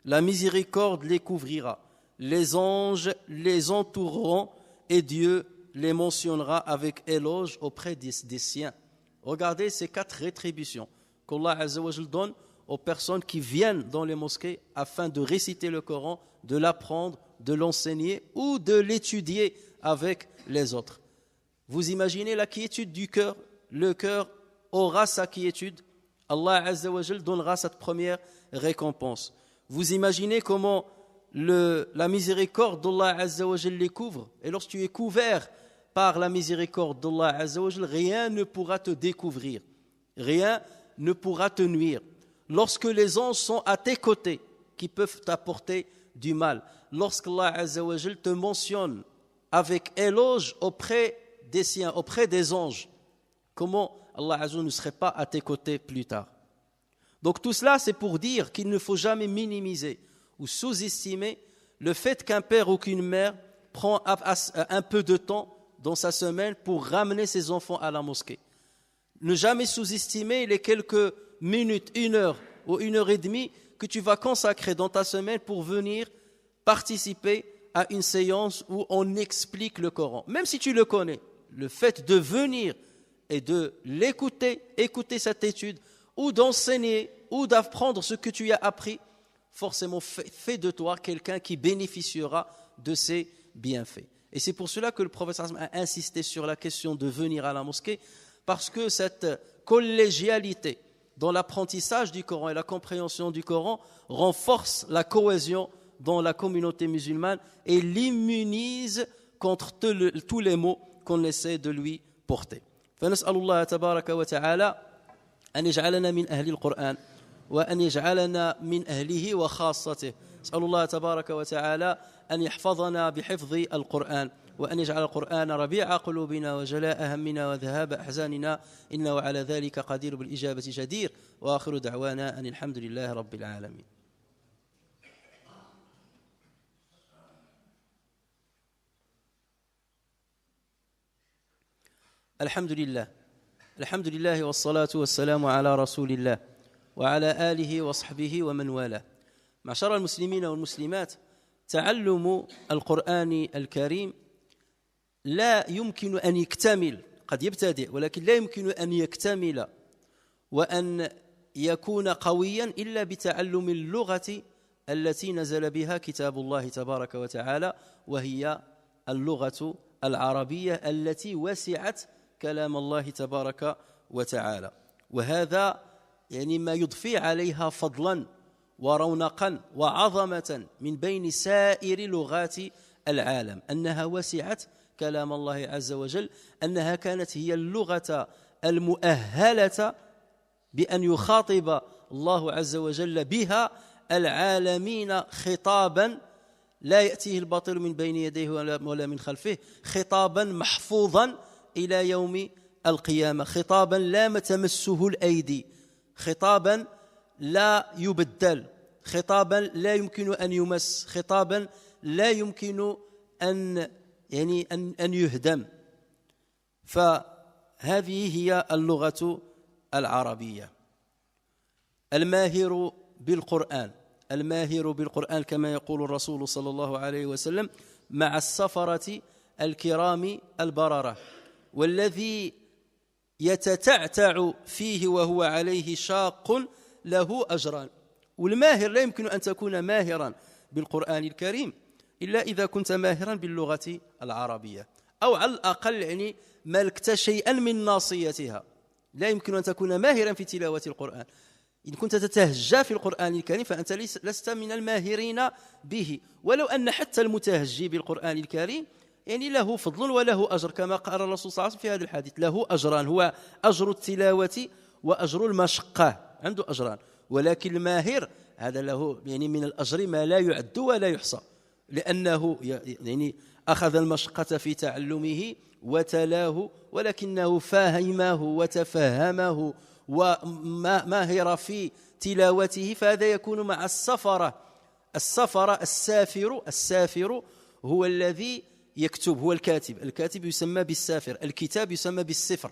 Speaker 1: La miséricorde les couvrira. Les anges les entoureront et Dieu les mentionnera avec éloge auprès des siens. Regardez ces 4 rétributions qu'Allah Azza wa Jal donne aux personnes qui viennent dans les mosquées afin de réciter le Coran, de l'apprendre, de l'enseigner ou de l'étudier avec les autres. Vous imaginez la quiétude du cœur? Le cœur aura sa quiétude. Allah Azza wa Jal donnera cette première récompense. Vous imaginez comment la miséricorde d'Allah Azza wa Jal les couvre. Et lorsque tu es couvert par la miséricorde d'Allah Azza wa Jal, rien ne pourra te découvrir. Rien ne pourra te nuire. Lorsque les anges sont à tes côtés, qui peuvent t'apporter du mal. Lorsqu'Allah Azza wa Jal te mentionne avec éloge auprès des siens, auprès des anges, comment Allah Azza wa Jal ne serait pas à tes côtés plus tard. Donc tout cela, c'est pour dire qu'il ne faut jamais minimiser ou sous-estimer le fait qu'un père ou qu'une mère prend un peu de temps dans sa semaine pour ramener ses enfants à la mosquée. Ne jamais sous-estimer les quelques minutes, 1 heure ou 1 heure et demie que tu vas consacrer dans ta semaine pour venir participer à une séance où on explique le Coran. Même si tu le connais, le fait de venir et de l'écouter, écouter cette étude, ou d'enseigner, ou d'apprendre ce que tu as appris, forcément fait de toi quelqu'un qui bénéficiera de ces bienfaits. Et c'est pour cela que le prophète a insisté sur la question de venir à la mosquée, parce que cette collégialité dans l'apprentissage du Coran et la compréhension du Coran renforce la cohésion dans la communauté musulmane et l'immunise contre tous les maux qu'on essaie de lui porter. فنسأل الله تبارك وتعالى أن يجعلنا من أهل القرآن وأن يجعلنا من أهله وخاصته. أسأل الله تبارك وتعالى أن يحفظنا بحفظ القرآن، وأن يجعل القرآن ربيع قلوبنا وجلاء همنا وذهاب أحزاننا، إنه على ذلك قدير بالإجابة جدير. وآخر دعوانا أن الحمد لله رب العالمين. الحمد لله والصلاة والسلام على رسول الله وعلى آله وصحبه ومن والاه. معشر المسلمين والمسلمات، تعلم القرآن الكريم لا يمكن أن يكتمل، قد يبتدئ ولكن لا يمكن أن يكتمل وأن يكون قويا إلا بتعلم اللغة التي نزل بها كتاب الله تبارك وتعالى، وهي اللغة العربية التي وسعت كلام الله تبارك وتعالى. وهذا يعني ما يضفي عليها فضلا ورونقا وعظمة من بين سائر لغات العالم، أنها وسعت كلام الله عز وجل، أنها كانت هي اللغة المؤهلة بأن يخاطب الله عز وجل بها العالمين خطابا لا يأتيه الباطل من بين يديه ولا من خلفه، خطابا محفوظا إلى يوم القيامة، خطابا لا تمسه الأيدي، خطابا لا يبدل، خطابا لا يمكن أن يمس، خطابا لا يمكن أن يهدم. فهذه هي اللغة العربية. الماهر بالقرآن كما يقول الرسول صلى الله عليه وسلم مع السفرة الكرام البررة، والذي يتتعتع فيه وهو عليه شاق له أجران. والماهر لا يمكن أن تكون ماهرا بالقرآن الكريم إلا إذا كنت ماهرا باللغة العربية، أو على الأقل ملكت شيئا من ناصيتها. لا يمكن أن تكون ماهرا في تلاوة القرآن. إن كنت تتهجى في القرآن الكريم فأنت لست من الماهرين به، ولو أن حتى المتهجي بالقرآن الكريم له فضل وله أجر، كما قال الرسول صلى الله عليه وسلم في هذا الحديث: له أجران، هو أجر التلاوة وأجر المشقة، عنده أجران. ولكن الماهر هذا له من الأجر ما لا يعد ولا يحصى، لأنه أخذ المشقة في تعلمه وتلاه، ولكنه فهمه وتفهمه وماهر في تلاوته، فهذا يكون مع السفرة. السافر هو الذي يكتب، هو الكاتب يسمى بالسافر، الكتاب يسمى بالسفر.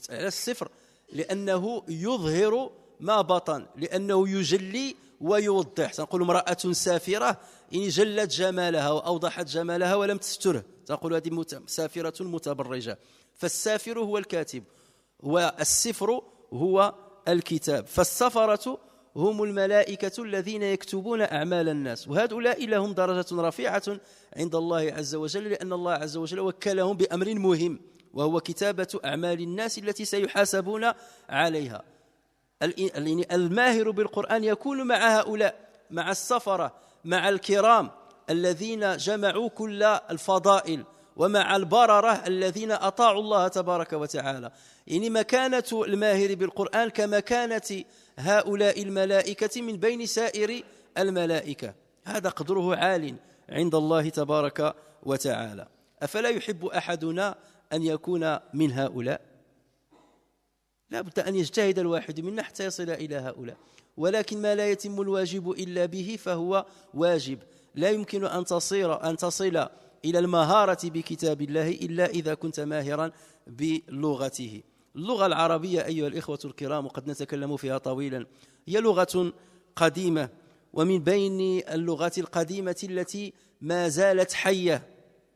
Speaker 1: السفر لأنه يظهر ما بطن، لأنه يجلي ويوضح. تنقول امرأة سافرة إن جلت جمالها وأوضحت جمالها ولم تستره، تقول هذه سافرة متبرجة. فالسافر هو الكاتب والسفر هو الكتاب. فالسفرة هم الملائكة الذين يكتبون أعمال الناس، وهؤلاء لهم درجة رفيعة عند الله عز وجل، لأن الله عز وجل وكلهم بأمر مهم، وهو كتابة أعمال الناس التي سيحاسبون عليها. الماهر بالقرآن يكون مع هؤلاء، مع السفرة، مع الكرام الذين جمعوا كل الفضائل، ومع البررة الذين أطاعوا الله تبارك وتعالى. مكانة الماهر بالقرآن كمكانة هؤلاء الملائكة من بين سائر الملائكة، هذا قدره عال عند الله تبارك وتعالى. أفلا يحب أحدنا أن يكون من هؤلاء؟ لا بد أن يجتهد الواحد منا حتى يصل إلى هؤلاء، ولكن ما لا يتم الواجب إلا به فهو واجب. لا يمكن أن تصل إلى المهارة بكتاب الله إلا إذا كنت ماهرا بلغته. اللغة العربية أيها الإخوة الكرام، وقد نتكلم فيها طويلا، هي لغة قديمة، ومن بين اللغات القديمة التي ما زالت حية.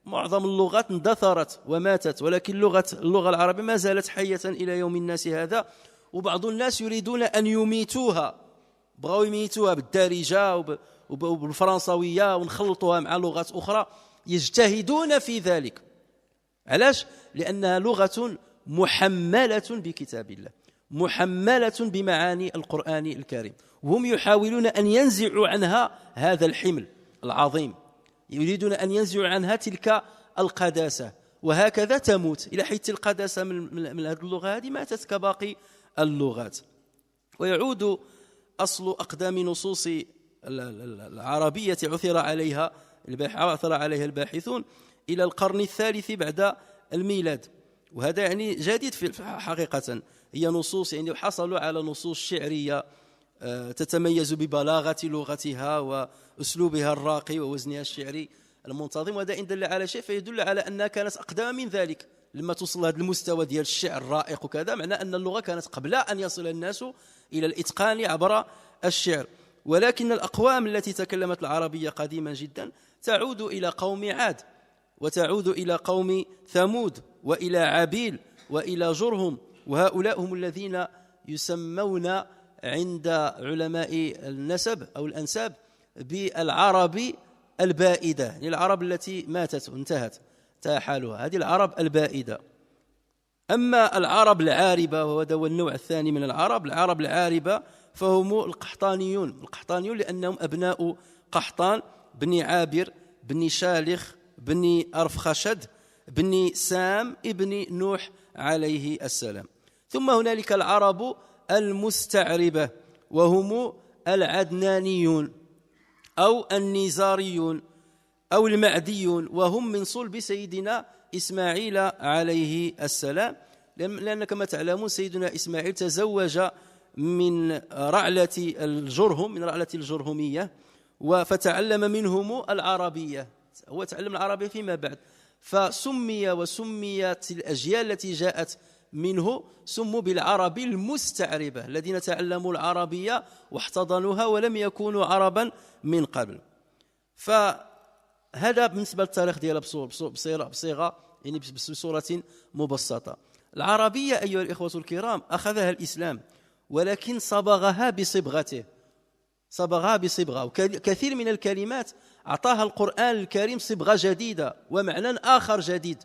Speaker 1: معظم اللغات اندثرت وماتت، ولكن اللغة العربية ما زالت حية إلى يوم الناس هذا. وبعض الناس يريدون أن يميتوها، بغوا يميتوها بالدارجة وبالفرنسوية ونخلطوها مع لغات أخرى، يجتهدون في ذلك. علاش؟ لأنها لغة محملة بكتاب الله، محملة بمعاني القرآن الكريم، وهم يحاولون أن ينزعوا عنها هذا الحمل العظيم، يريدون أن ينزعوا عنها تلك القداسة، وهكذا تموت إلى حيث القداسة من هذه اللغة هذه ماتت كباقي اللغات. ويعود أصل أقدام نصوص العربية عثر عليها الباحثون إلى القرن الثالث بعد الميلاد، وهذا يعني جديد في حقيقة. هي نصوص يعني حصلوا على نصوص شعرية تتميز ببلاغة لغتها وأسلوبها الراقي ووزنها الشعري المنتظم، وهذا إن دل على شيء فيدل على أنها كانت أقدم من ذلك. لما توصل هذا المستوى ديال الشعر الرائق وكذا، معناه أن اللغة كانت قبل أن يصل الناس إلى الإتقان عبر الشعر. ولكن الأقوام التي تكلمت العربية قديما جدا تعود إلى قوم عاد، وتعود إلى قوم ثمود، وإلى عبيل، وإلى جرهم، وهؤلاء هم الذين يسمون عند علماء النسب أو الأنساب بالعرب البائدة، يعني العرب التي ماتت وانتهت حالها، هذه العرب البائدة. أما العرب العاربة، وهذا هو النوع الثاني من العرب العاربة، فهم القحطانيون لأنهم أبناء قحطان بن عابر بن شالخ بن أرفخشد بن سام ابن نوح عليه السلام. ثم هنالك العرب المستعربة، وهم العدنانيون أو النزاريون أو المعديون، وهم من صلب سيدنا إسماعيل عليه السلام، لأن كما تعلمون سيدنا إسماعيل تزوج من رعلة الجرهم، من رعلة الجرهمية، فتعلم منهم العربية، هو تعلم العربية فيما بعد، وسميت الأجيال التي جاءت منه سموا بالعرب المستعربة، الذين تعلموا العربية واحتضنوها ولم يكونوا عربا من قبل. فهذا بالنسبة للتاريخ ديالها بصيغة يعني بصورة مبسطة. العربية أيها الإخوة الكرام أخذها الإسلام، ولكن صبغها بصبغته، وكثير من الكلمات أعطاها القرآن الكريم صبغة جديدة ومعنى آخر جديد.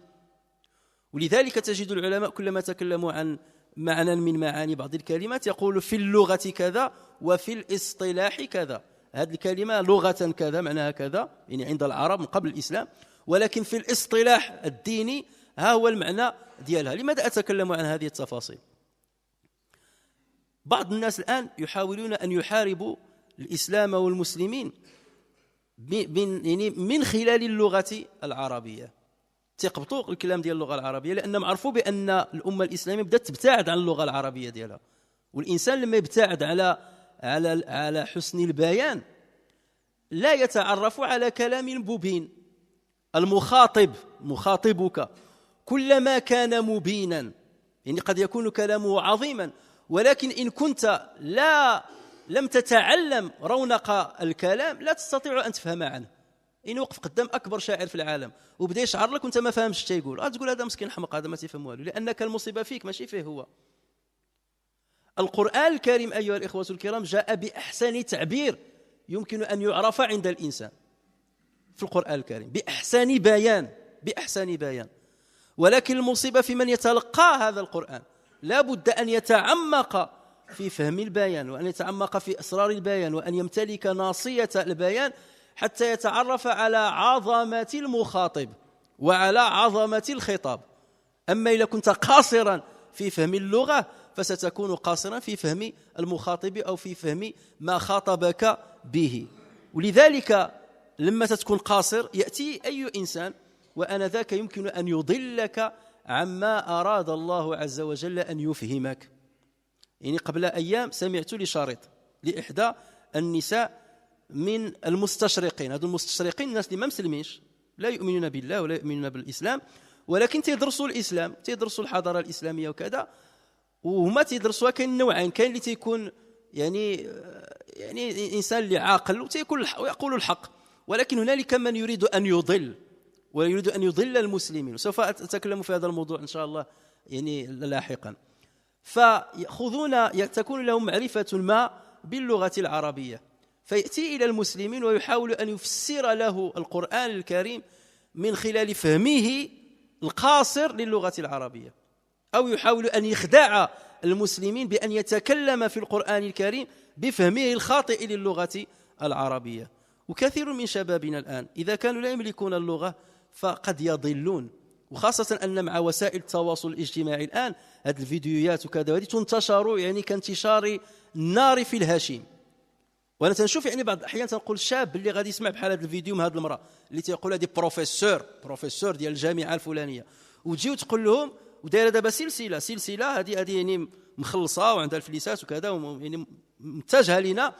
Speaker 1: ولذلك تجد العلماء كلما تكلموا عن معنى من معاني بعض الكلمات يقول في اللغة كذا وفي الاصطلاح كذا، هذه الكلمة لغة كذا معناها كذا، يعني عند العرب من قبل الإسلام، ولكن في الاصطلاح الديني ها هو المعنى ديالها. لماذا أتكلم عن هذه التفاصيل؟ بعض الناس الآن يحاولون أن يحاربوا الإسلام والمسلمين من خلال اللغة العربية، تيقبطوا الكلام ديال اللغة العربية، لأنهم عرفوا بأن الأمة الإسلامية بدأت تبتعد عن اللغة العربية ديالها. والإنسان لما يبتعد على حسن البيان لا يتعرف على كلام مبين. مخاطبك كلما كان مبينا، يعني قد يكون كلامه عظيما، ولكن إن كنت لم تتعلم رونق الكلام لا تستطيع أن تفهم عنه. إن وقف قدام أكبر شاعر في العالم وبدأ يشعر لك وأنت ما فهمش تيقول، تقول هذا مسكين حمق، هذا ما تفهم والو، لأنك المصيبة فيك ماشي فيه هو. القرآن الكريم أيها الإخوة الكرام جاء بأحسن تعبير يمكن أن يعرف عند الإنسان في القرآن الكريم، بأحسن بيان. ولكن المصيبة في من يتلقى هذا القرآن، لا بد أن يتعمق في فهم البيان، وأن يتعمق في أسرار البيان، وأن يمتلك ناصية البيان حتى يتعرف على عظمة المخاطب وعلى عظمة الخطاب. أما إذا كنت قاصرا في فهم اللغة فستكون قاصرا في فهم المخاطب أو في فهم ما خاطبك به. ولذلك لما تكون قاصر يأتي أي إنسان وآنذاك يمكن أن يضلك عما أراد الله عز وجل أن يفهمك. يعني قبل أيام سمعت لشريط لإحدى النساء من المستشرقين. هذو المستشرقين الناس اللي ما مسلمينش، لا يؤمنون بالله ولا يؤمنون بالإسلام، ولكن تيدرسوا الإسلام، تيدرسوا الحضارة الإسلامية وكذا، وهما تيدرسوها. كاين نوعين، كاين اللي تيكون يعني إنسان اللي عاقل ويقول الحق، ولكن هنالك من يريد أن يضل ويريد أن يضل المسلمين. وسوف أتكلم في هذا الموضوع إن شاء الله يعني لاحقا. تكون لهم معرفة ما باللغة العربية، فيأتي إلى المسلمين ويحاول أن يفسر له القرآن الكريم من خلال فهمه القاصر للغة العربية، أو يحاول أن يخدع المسلمين بأن يتكلم في القرآن الكريم بفهمه الخاطئ للغة العربية. وكثير من شبابنا الآن إذا كانوا لا يملكون اللغة فقد يضلون، وخاصة أن مع وسائل التواصل الاجتماعي الآن هذه الفيديوهات وكذا هذه تنتشر يعني كانتشار النار في الهشيم. وانا تنشوف يعني بعض الاحيان تنقول شاب اللي غادي يسمع بحال هذا الفيديو من هذه المراه اللي تيقول هذه بروفيسور ديال الجامعه الفلانيه، وتجي وتقول لهم ودايره دابا سلسله هذه يعني مخلصه وعندها الفليسات وكذا يعني متجهه لنا،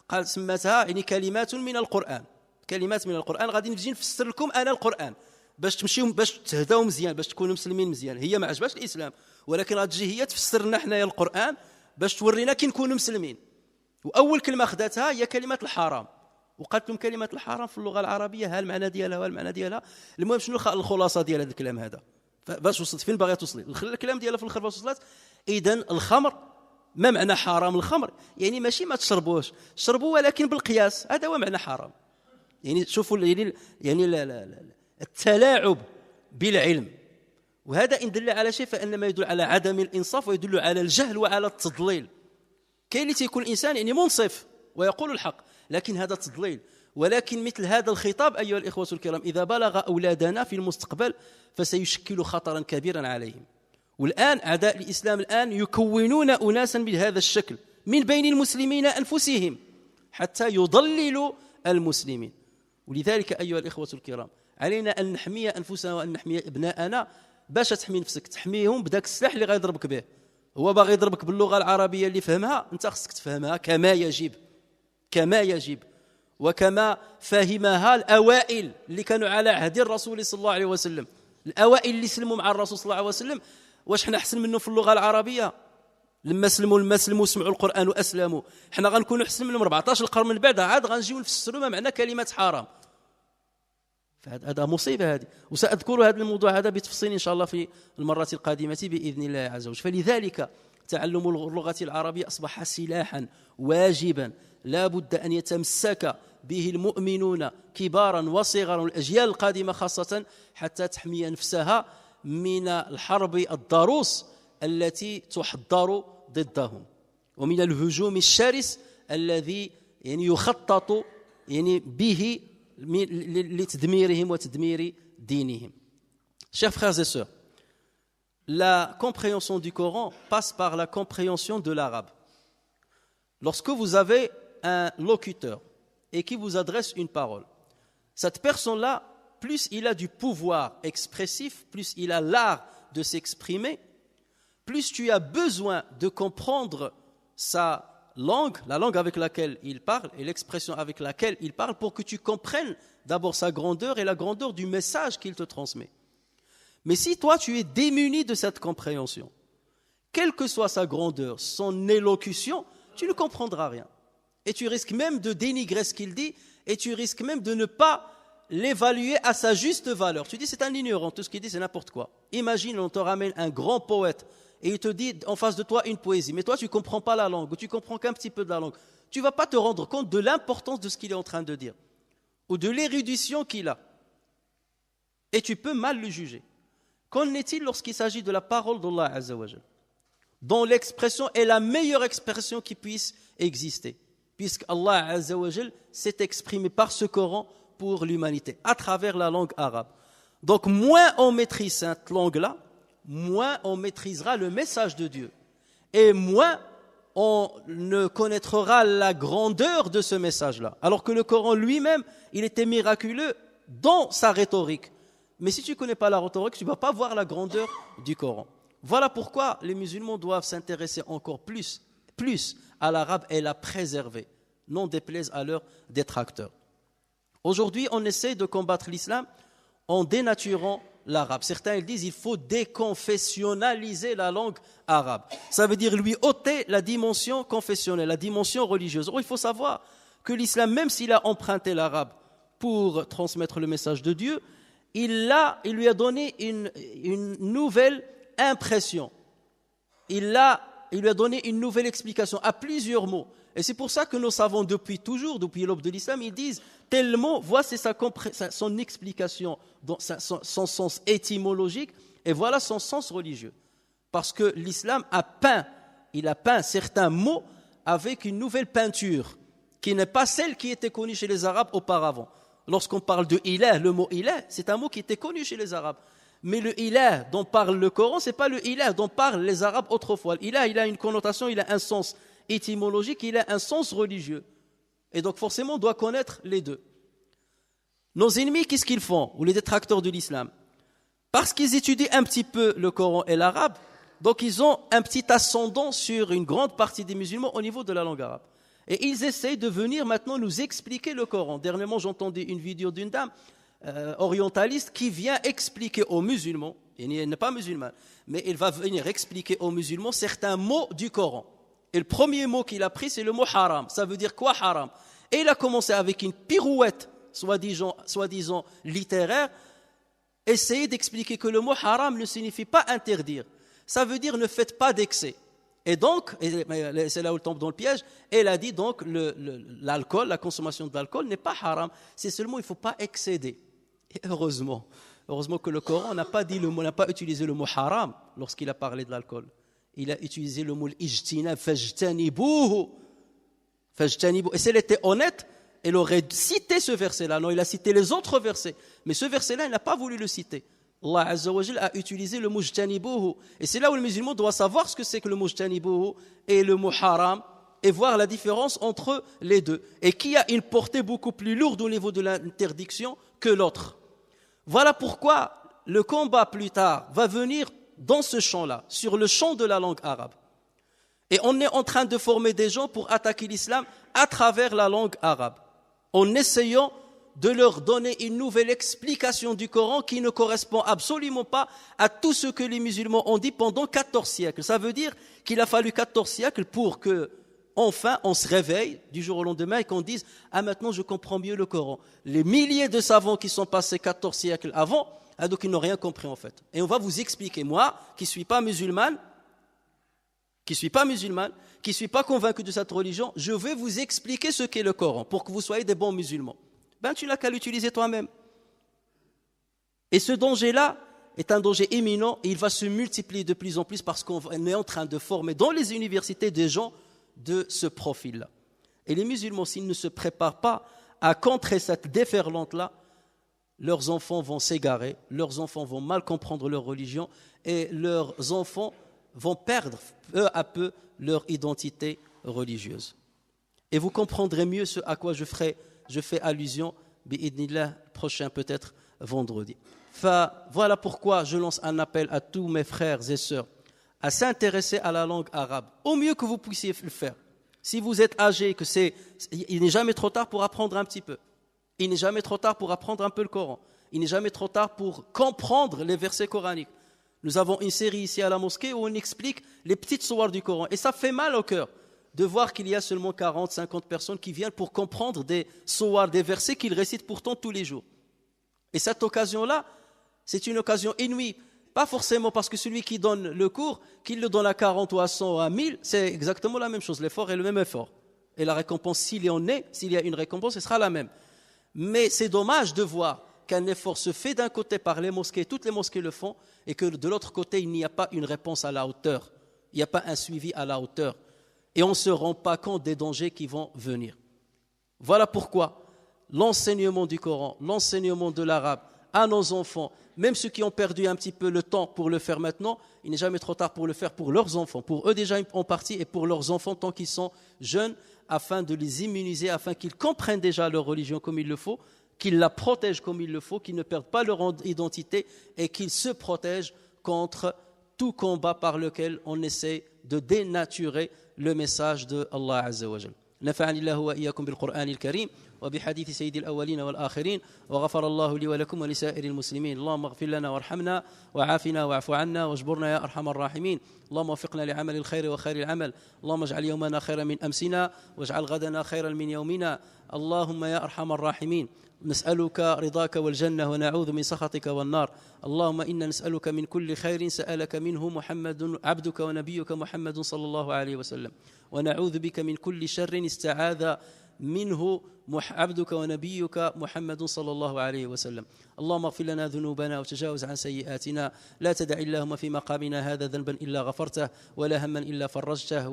Speaker 1: قال سماتها يعني كلمات من القران. غادي نجي نفسر لكم انا القران باش تمشيو باش تهداو مزيان، باش تكونوا مسلمين مزيان. هي ما عجباش الاسلام، ولكن غتجي هي تفسر لنا حنايا القران باش تورينا كي نكونوا مسلمين. واول كلمه خداتها هي كلمه الحرام، وقالت لهم كلمه الحرام في اللغه العربيه ها المعنى ديالها. المهم شنو الخلاصه ديال هذا الكلام هذا؟ باش وصلت فين باغيه توصلي؟ الكلام ديالها في الاخر وصلت اذا الخمر ما معنى حرام الخمر؟ يعني ماشي ما تشربوش، شربوا ولكن بالقياس، هذا هو معنى حرام. يعني شوفوا يعني لا التلاعب بالعلم، وهذا إن دل على شيء فإنما يدل على عدم الإنصاف ويدل على الجهل وعلى التضليل. كاين اللي تيكون الإنسان يعني منصف ويقول الحق، لكن هذا تضليل. ولكن مثل هذا الخطاب أيها الإخوة الكرام إذا بلغ أولادنا في المستقبل فسيشكل خطرا كبيرا عليهم. والآن أعداء الإسلام الآن يكونون أناسا بهذا الشكل من بين المسلمين أنفسهم حتى يضللوا المسلمين. ولذلك أيها الإخوة الكرام علينا أن نحمي أنفسنا وأن نحمي أبناءنا. باش تحمي نفسك تحميهم بداك السلاح اللي غيضربك به. هو باغي يضربك باللغة العربية اللي فهمها، أنت خصك تفهمها كما يجب وكما فهمها الأوائل اللي كانوا على عهد الرسول صلى الله عليه وسلم. الأوائل اللي سلموا مع الرسول صلى الله عليه وسلم واش حنا أحسن منه في اللغة العربية؟ لما سلموا وسمعوا القرآن وأسلموا، حنا غنكونوا أحسن منهم 14 قرن من بعد عاد غنجيو نفسروا ما معنى كلمة حرام. فهذا مصيبة هذه، وسأذكر هذا الموضوع هذا بتفصيل إن شاء الله في المرة القادمة بإذن الله عز وجل. فلذلك تعلم اللغة العربية أصبح سلاحا واجبا لا بد أن يتمسك به المؤمنون كبارا وصغارا والأجيال القادمة خاصة حتى تحمي نفسها من الحرب الضروس التي تحضر ضدهم ومن الهجوم الشرس الذي يعني يخطط يعني به لتدميرهم وتدمير دينهم. Chers frères et sœurs, la compréhension du Coran passe par la compréhension de l'arabe. Lorsque vous avez un locuteur et qui vous adresse une parole, cette personne-là, plus il a du pouvoir expressif, plus il a l'art de s'exprimer, plus tu as besoin de comprendre sa langue, la langue avec laquelle il parle et l'expression avec laquelle il parle pour que tu comprennes d'abord sa grandeur et la grandeur du message qu'il te transmet. Mais si toi tu es démuni de cette compréhension, quelle que soit sa grandeur, son élocution, tu ne comprendras rien. Et tu risques même de dénigrer ce qu'il dit et tu risques même de ne pas l'évaluer à sa juste valeur. Tu dis c'est un ignorant, tout ce qu'il dit c'est n'importe quoi. Imagine on te ramène un grand poète et il te dit en face de toi une poésie, mais toi tu ne comprends pas la langue ou tu comprends qu'un petit peu de la langue. Tu ne vas pas te rendre compte de l'importance de ce qu'il est en train de dire ou de l'érudition qu'il a. Et tu peux mal le juger. Qu'en est-il lorsqu'il s'agit de la parole d'Allah Azza wa Jal, dont l'expression est la meilleure expression qui puisse exister, puisque Allah Azza wa Jal s'est exprimé par ce Coran pour l'humanité, à travers la langue arabe. Donc moins on maîtrise cette langue-là, moins on maîtrisera le message de Dieu. Et moins on ne connaîtra la grandeur de ce message-là. Alors que le Coran lui-même, il était miraculeux dans sa rhétorique. Mais si tu ne connais pas la rhétorique, tu ne vas pas voir la grandeur du Coran. Voilà pourquoi les musulmans doivent s'intéresser encore plus à l'arabe et la préserver, non déplaise à leurs détracteurs. Aujourd'hui, on essaie de combattre l'islam en dénaturant l'arabe. Certains ils disent qu'il faut déconfessionnaliser la langue arabe. Ça veut dire lui ôter la dimension confessionnelle, la dimension religieuse. Or, il faut savoir que l'islam, même s'il a emprunté l'arabe pour transmettre le message de Dieu, il lui a donné une nouvelle impression. Il lui a donné une nouvelle explication à plusieurs mots. Et c'est pour ça que nos savants, depuis l'aube de l'islam, ils disent tel mot, voici son explication, son sens étymologique, et voilà son sens religieux. Parce que l'islam a peint certains mots avec une nouvelle peinture, qui n'est pas celle qui était connue chez les Arabes auparavant. Lorsqu'on parle de ilah, le mot ilah, c'est un mot qui était connu chez les Arabes. Mais le ilah dont parle le Coran, ce n'est pas le ilah dont parlent les Arabes autrefois. L'ilah, il a une connotation, il a un sens étymologique, il a un sens religieux. Et donc forcément, on doit connaître les deux. Nos ennemis, qu'est-ce qu'ils font? Ou les détracteurs de l'islam? Parce qu'ils étudient un petit peu le Coran et l'arabe, donc ils ont un petit ascendant sur une grande partie des musulmans au niveau de la langue arabe. Et ils essayent de venir maintenant nous expliquer le Coran. Dernièrement, j'entendais une vidéo d'une dame orientaliste qui vient expliquer aux musulmans, elle n'est pas musulmane, mais elle va venir expliquer aux musulmans certains mots du Coran. Et le premier mot qu'il a pris, c'est le mot haram. Ça veut dire quoi haram? Et il a commencé avec une pirouette, soi-disant littéraire, essayer d'expliquer que le mot haram ne signifie pas interdire. Ça veut dire ne faites pas d'excès. Et donc, c'est là où elle tombe dans le piège, elle a dit donc l'alcool, la consommation de l'alcool n'est pas haram, c'est seulement il ne faut pas excéder. Et heureusement que le Coran n'a pas utilisé le mot haram lorsqu'il a parlé de l'alcool. Il a utilisé le mot ijtinab, fajtanibuhu. Et si elle était honnête, elle aurait cité ce verset-là. Non, il a cité les autres versets. Mais ce verset-là, il n'a pas voulu le citer. Allah Azza wa Jal a utilisé le mot ijtanibuhu. Et c'est là où le musulman doit savoir ce que c'est que le mot ijtanibuhu et le mot haram et voir la différence entre les deux. Et qui a une portée beaucoup plus lourde au niveau de l'interdiction que l'autre. Voilà pourquoi le combat plus tard va venir dans ce champ-là, sur le champ de la langue arabe. Et on est en train de former des gens pour attaquer l'islam à travers la langue arabe, en essayant de leur donner une nouvelle explication du Coran qui ne correspond absolument pas à tout ce que les musulmans ont dit pendant 14 siècles. Ça veut dire qu'il a fallu 14 siècles pour que, enfin, on se réveille du jour au lendemain et qu'on dise « Ah, maintenant je comprends mieux le Coran ». Les milliers de savants qui sont passés 14 siècles avant, donc ils n'ont rien compris en fait. Et on va vous expliquer, moi, qui ne suis pas musulmane, qui ne suis pas convaincu de cette religion, je vais vous expliquer ce qu'est le Coran pour que vous soyez des bons musulmans. Tu n'as qu'à l'utiliser toi-même. Et ce danger-là est un danger imminent et il va se multiplier de plus en plus parce qu'on est en train de former dans les universités des gens de ce profil-là. Et les musulmans, s'ils ne se préparent pas à contrer cette déferlante-là, leurs enfants vont s'égarer, leurs enfants vont mal comprendre leur religion et leurs enfants vont perdre peu à peu leur identité religieuse. Et vous comprendrez mieux ce à quoi je fais allusion, bi'idnillah, prochain peut-être vendredi. Voilà pourquoi je lance un appel à tous mes frères et sœurs à s'intéresser à la langue arabe, au mieux que vous puissiez le faire. Si vous êtes âgé, il n'est jamais trop tard pour apprendre un petit peu. Il n'est jamais trop tard pour apprendre un peu le Coran. Il n'est jamais trop tard pour comprendre les versets coraniques. Nous avons une série ici à la mosquée où on explique les petites sourates du Coran. Et ça fait mal au cœur de voir qu'il y a seulement 40, 50 personnes qui viennent pour comprendre des sourates, des versets qu'ils récitent pourtant tous les jours. Et cette occasion-là, c'est une occasion inouïe. Pas forcément parce que celui qui donne le cours, qu'il le donne à 40 ou à 100 ou à 1000, c'est exactement la même chose. L'effort est le même effort. Et la récompense, s'il y a une récompense, ce sera la même. Mais c'est dommage de voir qu'un effort se fait d'un côté par les mosquées, toutes les mosquées le font, et que de l'autre côté, il n'y a pas une réponse à la hauteur. Il n'y a pas un suivi à la hauteur. Et on ne se rend pas compte des dangers qui vont venir. Voilà pourquoi l'enseignement du Coran, l'enseignement de l'arabe à nos enfants, même ceux qui ont perdu un petit peu le temps pour le faire maintenant, il n'est jamais trop tard pour le faire pour leurs enfants, pour eux déjà en partie et pour leurs enfants tant qu'ils sont jeunes, afin de les immuniser, afin qu'ils comprennent déjà leur religion comme il le faut, qu'ils la protègent comme il le faut, qu'ils ne perdent pas leur identité et qu'ils se protègent contre tout combat par lequel on essaie de dénaturer le message de Allah Azza wa Jal. نفعني الله وإياكم بالقرآن الكريم وبحديث سيد الأولين والآخرين وغفر الله لي ولكم ولسائر المسلمين اللهم اغفر لنا وارحمنا وعافنا واعف عنا واجبرنا يا أرحم الراحمين اللهم وفقنا لعمل الخير وخير العمل اللهم اجعل يومنا خيرا من أمسنا واجعل غدنا خيرا من يومنا اللهم يا أرحم الراحمين نسألك رضاك والجنة ونعوذ من سخطك والنار اللهم إنا نسألك من كل خير سألك منه محمد عبدك ونبيك محمد صلى الله عليه وسلم ونعوذ بك من كل شر استعاذ منه عبدك ونبيك محمد صلى الله عليه وسلم. اللهم اغفر لنا ذنوبنا وتجاوز عن سيئاتنا. لا تدع اللهم في مقامنا هذا ذنبا إلا غفرته، ولا هما إلا فرجته،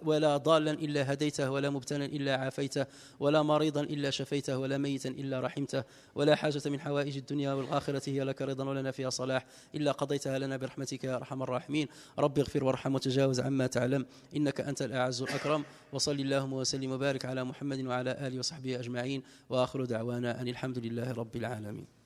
Speaker 1: ولا ضالا إلا هديته، ولا مبتلا إلا عافيته، ولا مريضا إلا شفيته، ولا ميتا إلا رحمته، ولا حاجة من حوائج الدنيا والآخرة هي لك رضا ولنا فيها صلاح إلا قضيتها لنا برحمتك يا أرحم الراحمين. رب اغفر وارحم وتجاوز عما تعلم، إنك أنت الأعز الأكرم. وصل اللهم وسلم وبارك على محمد وعلى آله وصحبه أجمعين، وآخر دعوانا أن الحمد لله رب العالمين.